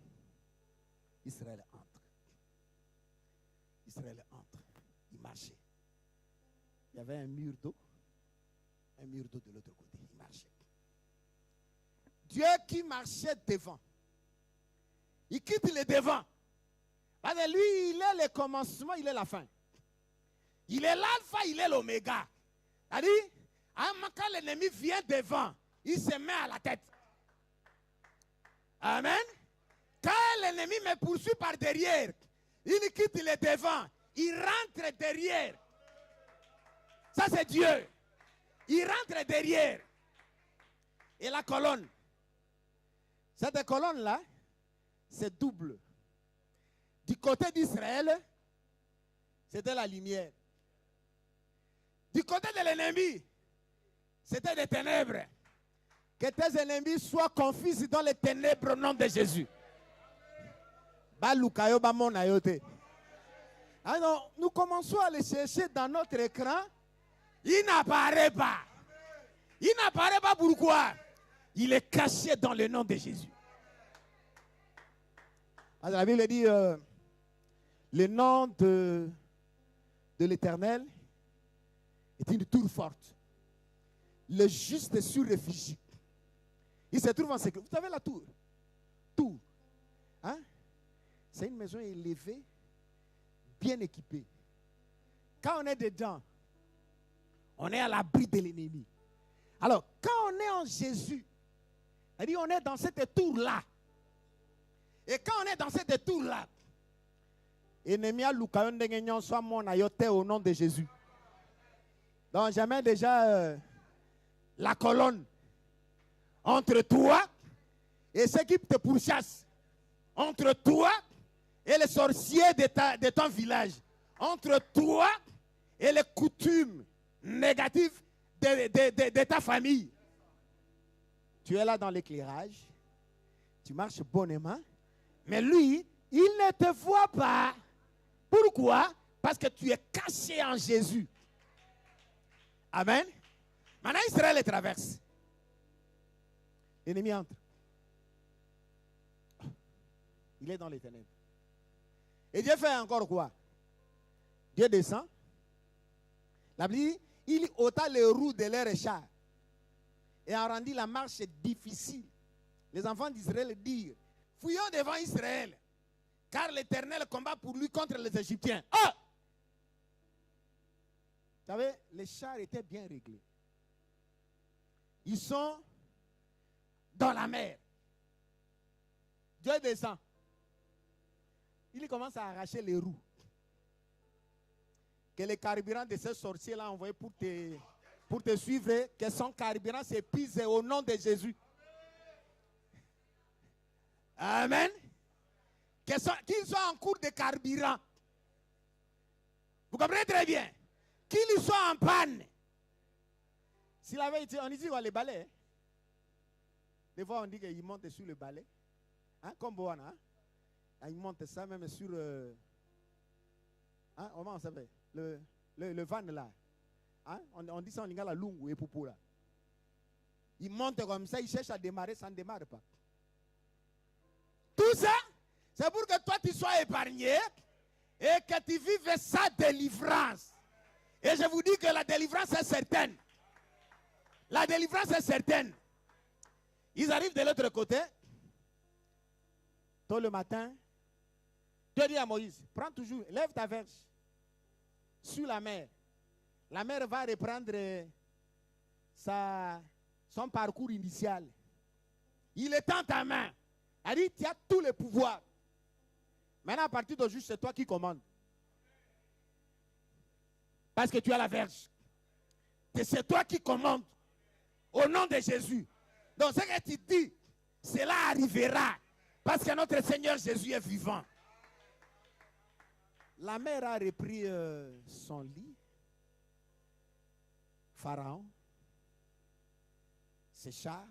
Speaker 1: Israël entre. Israël entre. Il marchait. Il y avait un mur d'eau. Un mur d'eau de l'autre côté. Il marchait. Dieu qui marchait devant. Il quitte le devant. Parce que lui, il est le commencement, il est la fin. Il est l'alpha, il est l'oméga. C'est-à-dire, quand l'ennemi vient devant, il se met à la tête. Amen. Quand l'ennemi me poursuit par derrière, il quitte le devant, il rentre derrière. Ça, c'est Dieu. Il rentre derrière. Et la colonne. Cette colonne-là, c'est double. Du côté d'Israël, c'était la lumière. Du côté de l'ennemi, c'était des ténèbres. Que tes ennemis soient confus dans les ténèbres au nom de Jésus. Alors, nous commençons à le chercher dans notre écran. Il n'apparaît pas. Il n'apparaît pas pourquoi? Il est caché dans le nom de Jésus. Alors, la Bible dit, le nom de l'Éternel est une tour forte. Le juste sur réfugie. Il se trouve en sécurité. Vous savez la tour? Tour. Hein? C'est une maison élevée, bien équipée. Quand on est dedans, on est à l'abri de l'ennemi. Alors, quand on est en Jésus, c'est-à-dire on est dans cette tour-là. Et quand on est dans cette tour-là, ennemi a lukayon dengenyon soit mon ayote au nom de Jésus. Donc, jamais déjà la colonne entre toi et ceux qui te pourchassent. Entre toi et les sorciers de ton village. Entre toi et les coutumes négatives de ta famille. Tu es là dans l'éclairage. Tu marches bonnement. Mais lui, il ne te voit pas. Pourquoi? Parce que tu es caché en Jésus. Amen. Maintenant, Israël traverse. L'ennemi entre. Il est dans les ténèbres. Et Dieu fait encore quoi? Dieu descend. La Bible dit, il ôta les roues de leurs chars et a rendu la marche difficile. Les enfants d'Israël dirent, fuyons devant Israël, car l'Éternel combat pour lui contre les Égyptiens. Oh! Vous savez, les chars étaient bien réglés. Ils sont dans la mer. Dieu descend. Il commence à arracher les roues. Que les carburants de ces sorciers-là envoyés pour te suivre, que son carburant s'épuise au nom de Jésus. Amen. Qu'ils soient en cours de carburant. Vous comprenez très bien. Qu'ils soient en panne. S'il avait été, on dit les balais. Hein? Des fois, on dit qu'il monte sur le balai. Hein? Comme Boana. Hein? Il monte ça même sur. Hein? Comment on s'appelle? Le van là. Hein? On dit ça en lingala lungu et poupou là. Il monte comme ça, il cherche à démarrer, ça ne démarre pas. Tout ça, c'est pour que toi tu sois épargné et que tu vives sa délivrance. Et je vous dis que la délivrance est certaine. La délivrance est certaine. Ils arrivent de l'autre côté. Tôt le matin, Dieu dit à Moïse, prends toujours, lève ta verge sur la mer. La mer va reprendre son parcours initial. Il est en ta main. Elle dit, tu as tous les pouvoirs. Maintenant, à partir d'aujourd'hui, c'est toi qui commandes. Parce que tu as la verge. C'est toi qui commandes. Au nom de Jésus. Donc, ce que tu dis, cela arrivera. Parce que notre Seigneur Jésus est vivant. La mer a repris son lit. Pharaon, ses chars,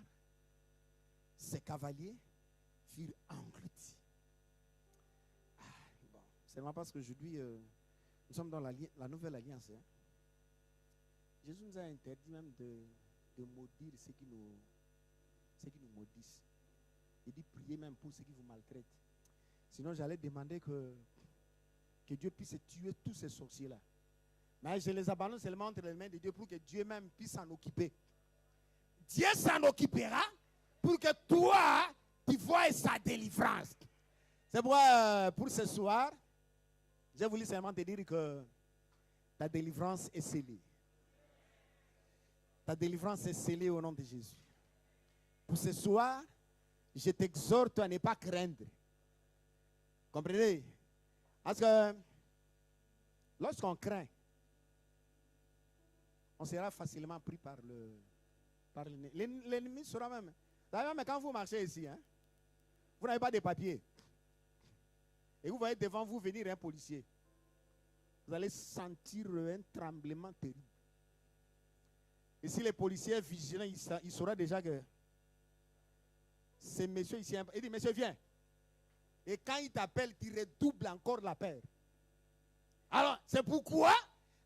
Speaker 1: ses cavaliers furent engloutis. Bon, c'est vraiment parce qu'aujourd'hui, nous sommes dans la nouvelle alliance. Hein. Jésus nous a interdit même de maudire ceux qui nous maudissent. Il dit priez même pour ceux qui vous maltraitent. Sinon, j'allais demander que Dieu puisse tuer tous ces sorciers-là. Mais je les abandonne seulement entre les mains de Dieu pour que Dieu même puisse s'en occuper. Dieu s'en occupera pour que toi, tu vois sa délivrance. C'est pourquoi, pour ce soir, j'ai voulu seulement te dire que ta délivrance est scellée. Ta délivrance est scellée au nom de Jésus. Pour ce soir, je t'exhorte à ne pas craindre. Comprenez? Parce que lorsqu'on craint, on sera facilement pris par l'ennemi. L'ennemi sera même. D'ailleurs, mais quand vous marchez ici, hein, vous n'avez pas de papier. Et vous voyez devant vous venir un policier. Vous allez sentir un tremblement terrible. Et si les policiers est vigilant, il saura déjà que c'est monsieur ici. Il dit, monsieur, viens. Et quand il t'appelle, tu redoubles encore la peur. Alors, c'est pourquoi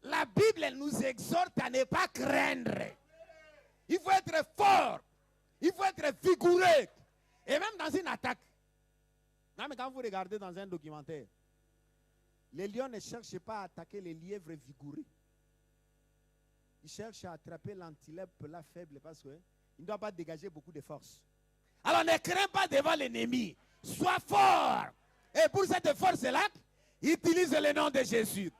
Speaker 1: la Bible elle nous exhorte à ne pas craindre. Il faut être fort. Il faut être vigoureux. Et même dans une attaque. Non, mais quand vous regardez dans un documentaire, les lions ne cherchent pas à attaquer les lièvres vigoureux. Ils cherchent à attraper l'antilope la faible parce qu'il ne doit pas dégager beaucoup de force. Alors ne crains pas devant l'ennemi. Sois fort. Et pour cette force-là, utilise le nom de Jésus.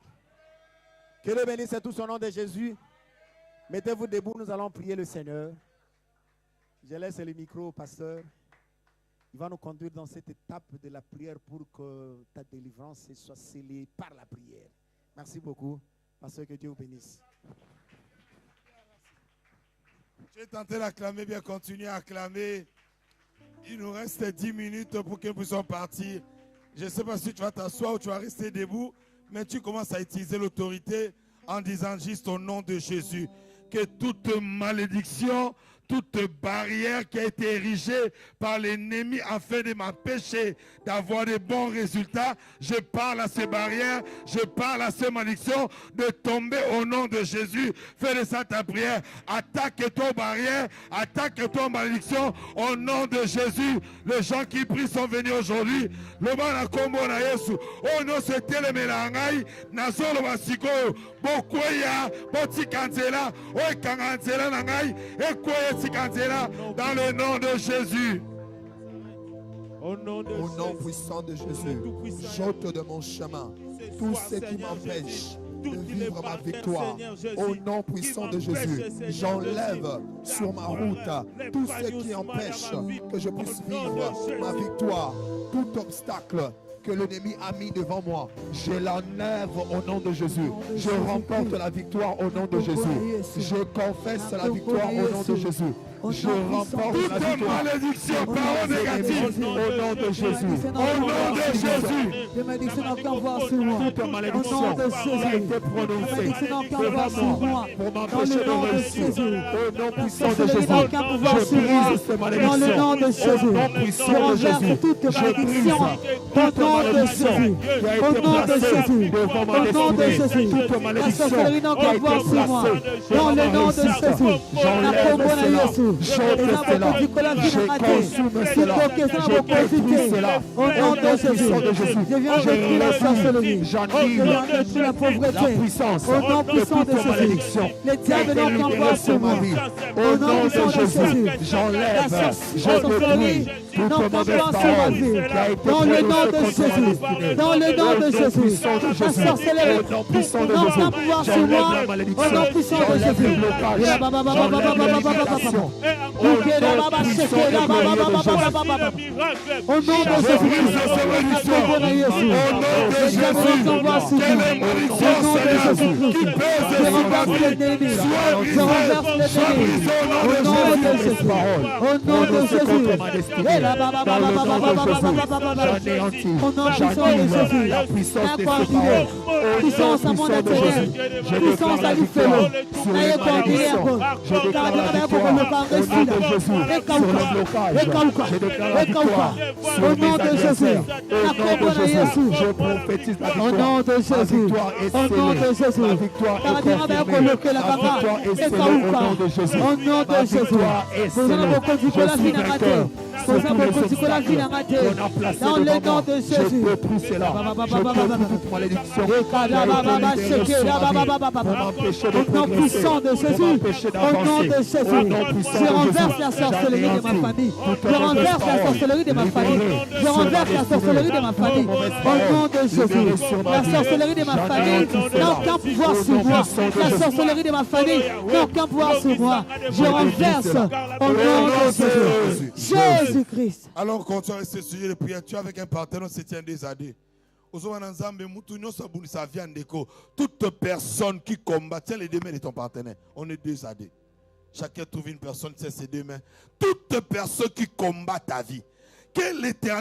Speaker 1: Que Dieu bénisse tout son nom de Jésus. Mettez-vous debout, nous allons prier le Seigneur. Je laisse le micro au pasteur. Il va nous conduire dans cette étape de la prière pour que ta délivrance soit scellée par la prière. Merci beaucoup. Pasteur, que Dieu vous bénisse.
Speaker 2: J'ai tenté d'acclamer, bien continuer à acclamer. Il nous reste 10 minutes pour que nous puissions partir. Je ne sais pas si tu vas t'asseoir ou tu vas rester debout, mais tu commences à utiliser l'autorité en disant juste au nom de Jésus que toute malédiction, toute barrière qui a été érigée par l'ennemi afin de m'empêcher d'avoir de bons résultats, je parle à ces barrières, je parle à ces malédictions de tomber au nom de Jésus. Fais de ça ta prière. Attaque-toi aux barrières, attaque-toi aux malédictions au nom de Jésus. Les gens qui prient sont venus aujourd'hui. Le mana kombo na Yesu. Oh non, c'était le mélangai. Nazolo basiko. Bokoya, botikanzela, oh kanganzela nangai, et koya tikanzela dans le nom de Jésus.
Speaker 3: Au nom puissant de Jésus, j'ôte de mon chemin tout ce qui m'empêche toutes les
Speaker 4: vivre ma
Speaker 3: barrières,
Speaker 4: victoire.
Speaker 3: Seigneur Jésus,
Speaker 4: Au nom
Speaker 3: qui
Speaker 4: puissant de
Speaker 3: m'empêchent,
Speaker 4: Jésus,
Speaker 3: Seigneur
Speaker 4: j'enlève
Speaker 3: Jésus,
Speaker 4: sur ma route tout ce qui empêche que je puisse vivre ma victoire. Tout obstacle que l'ennemi a mis devant moi, je l'enlève au nom de Jésus. Je remporte la victoire au nom de Jésus. Je confesse la victoire au nom de Jésus. Je remporte la victoire.
Speaker 2: Malédiction, parole négative.
Speaker 4: Au nom de Jésus.
Speaker 2: Au nom de Jésus.
Speaker 5: Les malédictions n'ont qu'à voir sur moi.
Speaker 4: Toute malédiction
Speaker 5: Au nom de
Speaker 4: qui a
Speaker 5: Jésus.
Speaker 4: été prononcée
Speaker 5: Les malédictions n'ont qu'à voir sur
Speaker 4: devant moi
Speaker 5: moi.
Speaker 4: pour
Speaker 5: Dans
Speaker 4: m'empêcher
Speaker 5: le nom
Speaker 4: de
Speaker 5: de
Speaker 4: réussir.
Speaker 5: Jésus.
Speaker 4: Au nom
Speaker 5: La
Speaker 4: puissant de
Speaker 5: sorcellerie
Speaker 4: Jésus,
Speaker 5: n'a aucun pouvoir
Speaker 4: je
Speaker 5: sur moi.
Speaker 4: brise ces
Speaker 5: Dans
Speaker 4: malédictions.
Speaker 5: le nom de Jésus.
Speaker 4: Au nom
Speaker 5: Je
Speaker 4: puissant de
Speaker 5: renverse
Speaker 4: Jésus,
Speaker 5: toute
Speaker 4: je
Speaker 5: malédiction.
Speaker 4: brise
Speaker 5: Au
Speaker 4: toute
Speaker 5: nom de
Speaker 4: malédiction
Speaker 5: Jésus.
Speaker 4: qui a
Speaker 5: Au
Speaker 4: été
Speaker 5: nom de
Speaker 4: placée
Speaker 5: Jésus.
Speaker 4: devant ma
Speaker 5: Au nom de
Speaker 4: destinée.
Speaker 5: Jésus.
Speaker 4: Toute
Speaker 5: La
Speaker 4: malédiction
Speaker 5: sorcellerie n'a
Speaker 4: qui a
Speaker 5: qu'à
Speaker 4: été
Speaker 5: voir sur moi.
Speaker 4: placée
Speaker 5: Dans
Speaker 4: devant
Speaker 5: le
Speaker 4: ma
Speaker 5: nom de
Speaker 4: réussite.
Speaker 5: Jésus.
Speaker 4: J'enlève cela. J'ôte cela. Je consume cela. Je détruis cela.
Speaker 5: Au nom de Jésus. Je viens détruire la sorcellerie. Je
Speaker 4: J'annule
Speaker 5: viens détruire la
Speaker 4: la
Speaker 5: pauvreté.
Speaker 4: puissance
Speaker 5: Au nom
Speaker 4: de
Speaker 5: puissant de
Speaker 4: toute
Speaker 5: Jésus.
Speaker 4: malédiction
Speaker 5: Les diables n'ont qu'à voir sur moi.
Speaker 4: Au nom de Jésus,
Speaker 5: La
Speaker 4: j'enlève, je
Speaker 5: sorcellerie
Speaker 4: détruis
Speaker 5: n'ont
Speaker 4: toute
Speaker 5: qu'à
Speaker 4: mauvaise
Speaker 5: voir sur ma
Speaker 4: parole
Speaker 5: vie.
Speaker 4: qui a été
Speaker 5: Dans le nom de
Speaker 4: prononcée contre ma
Speaker 5: Jésus.
Speaker 4: destinée.
Speaker 5: Dans le nom de
Speaker 4: Au nom
Speaker 5: Jésus.
Speaker 4: puissant de
Speaker 5: La
Speaker 4: Jésus.
Speaker 5: sorcellerie
Speaker 4: Au nom puissant de
Speaker 5: n'ont qu'à
Speaker 4: Jésus.
Speaker 5: pouvoir sur
Speaker 4: J'enlève
Speaker 5: moi.
Speaker 4: la
Speaker 5: Au
Speaker 4: malédiction.
Speaker 5: nom puissant de
Speaker 4: J'enlève
Speaker 5: Jésus.
Speaker 4: le blocage.
Speaker 5: Et la baba baba
Speaker 4: J'enlève
Speaker 5: baba baba baba
Speaker 4: l'humiliation.
Speaker 5: baba.
Speaker 4: Au nom
Speaker 5: Ok, la baba
Speaker 4: puissant
Speaker 5: shake,
Speaker 4: et
Speaker 5: la baba
Speaker 4: glorieux
Speaker 5: baba
Speaker 4: de
Speaker 5: baba
Speaker 4: Jésus.
Speaker 5: baba baba. Au nom de
Speaker 2: Je
Speaker 5: Jésus.
Speaker 2: brise ces malédictions.
Speaker 5: Au nom de Jésus.
Speaker 2: Au nom de
Speaker 5: Les diables n'ont qu'à voir sur
Speaker 2: Jésus.
Speaker 5: moi.
Speaker 2: Quelle malédiction,
Speaker 5: Au nom de
Speaker 2: Seigneur,
Speaker 5: Jésus.
Speaker 2: qui pèse
Speaker 5: Je
Speaker 2: sur ma
Speaker 5: renverse
Speaker 2: vie.
Speaker 5: l'ennemi.
Speaker 2: Sois
Speaker 5: Je
Speaker 2: brisé.
Speaker 5: renverse
Speaker 2: Sois
Speaker 5: l'ennemi.
Speaker 2: brisé au nom
Speaker 5: Au
Speaker 2: de
Speaker 5: nom de
Speaker 2: Jésus.
Speaker 5: Jésus. Au nom de Jésus. Et la baba
Speaker 4: Dans
Speaker 5: baba
Speaker 4: le nom
Speaker 5: baba
Speaker 4: de
Speaker 5: baba
Speaker 4: Jésus,
Speaker 5: baba baba.
Speaker 4: j'anéantis,
Speaker 5: Au nom puissant de
Speaker 4: j'annule
Speaker 5: Jésus.
Speaker 4: la puissance de ces
Speaker 5: Incoordinée.
Speaker 4: paroles.
Speaker 5: Puissance à mon intérieur. Puissance à l'Ifelo. Naye coordonné à quoi?
Speaker 4: Je déclare la victoire au nom de Jésus sur le blocage. Je déclare la victoire sur
Speaker 5: Au
Speaker 4: mes
Speaker 5: nom de Jésus.
Speaker 4: adversaires. Au nom de Jésus, je prophétise la
Speaker 5: Au
Speaker 4: victoire.
Speaker 5: nom de
Speaker 4: Ma
Speaker 5: Jésus.
Speaker 4: victoire est
Speaker 5: Au nom de
Speaker 4: scellée.
Speaker 5: Jésus.
Speaker 4: Ma victoire est
Speaker 5: Karadira va
Speaker 4: confirmée.
Speaker 5: coloquer la
Speaker 4: Ma
Speaker 5: baba.
Speaker 4: victoire est
Speaker 5: Et
Speaker 4: scellée
Speaker 5: Kauka.
Speaker 4: au nom de Jésus.
Speaker 5: Au nom
Speaker 4: Ma
Speaker 5: de Jésus.
Speaker 4: victoire est
Speaker 5: Vous
Speaker 4: scellée.
Speaker 5: avez beaucoup de la
Speaker 4: Je
Speaker 5: vie
Speaker 4: suis
Speaker 5: dans ma
Speaker 4: vainqueur
Speaker 5: tête.
Speaker 4: sur
Speaker 5: Vous
Speaker 4: tous
Speaker 5: avez
Speaker 4: les
Speaker 5: beaucoup de la vie dans ma
Speaker 4: obstacles
Speaker 5: tête.
Speaker 4: qu'on a placés
Speaker 5: Dans le
Speaker 4: devant
Speaker 5: nom
Speaker 4: moi.
Speaker 5: de
Speaker 4: Je
Speaker 5: Jésus.
Speaker 4: détruis cela. Je détruis toute malédiction qui a été libérée sur ma vie pour m'empêcher de
Speaker 5: Au nom
Speaker 4: progresser,
Speaker 5: puissant de
Speaker 4: pour
Speaker 5: Jésus,
Speaker 4: m'empêcher
Speaker 5: au nom
Speaker 4: d'avancer.
Speaker 5: de Jésus,
Speaker 4: Au nom puissant
Speaker 5: je
Speaker 4: de
Speaker 5: renverse
Speaker 4: Jésus,
Speaker 5: la sorcellerie de ma famille. Je renverse la sorcellerie de ma famille. Je renverse la sorcellerie de ma famille. Au nom de Jésus, la sorcellerie de ma famille n'a aucun pouvoir sur moi. La sorcellerie de ma famille n'a aucun pouvoir sur moi. Je renverse au nom de Jésus. Jésus-Christ.
Speaker 2: Alors, quand tu as ce sujet de prière, tu es avec un partenaire, on se tient des années. Toute personne qui combat, tiens les deux mains de ton partenaire. On est deux AD. Chacun trouve une personne, tiens ses deux mains. Toute personne qui combat ta vie. Que l'Éternel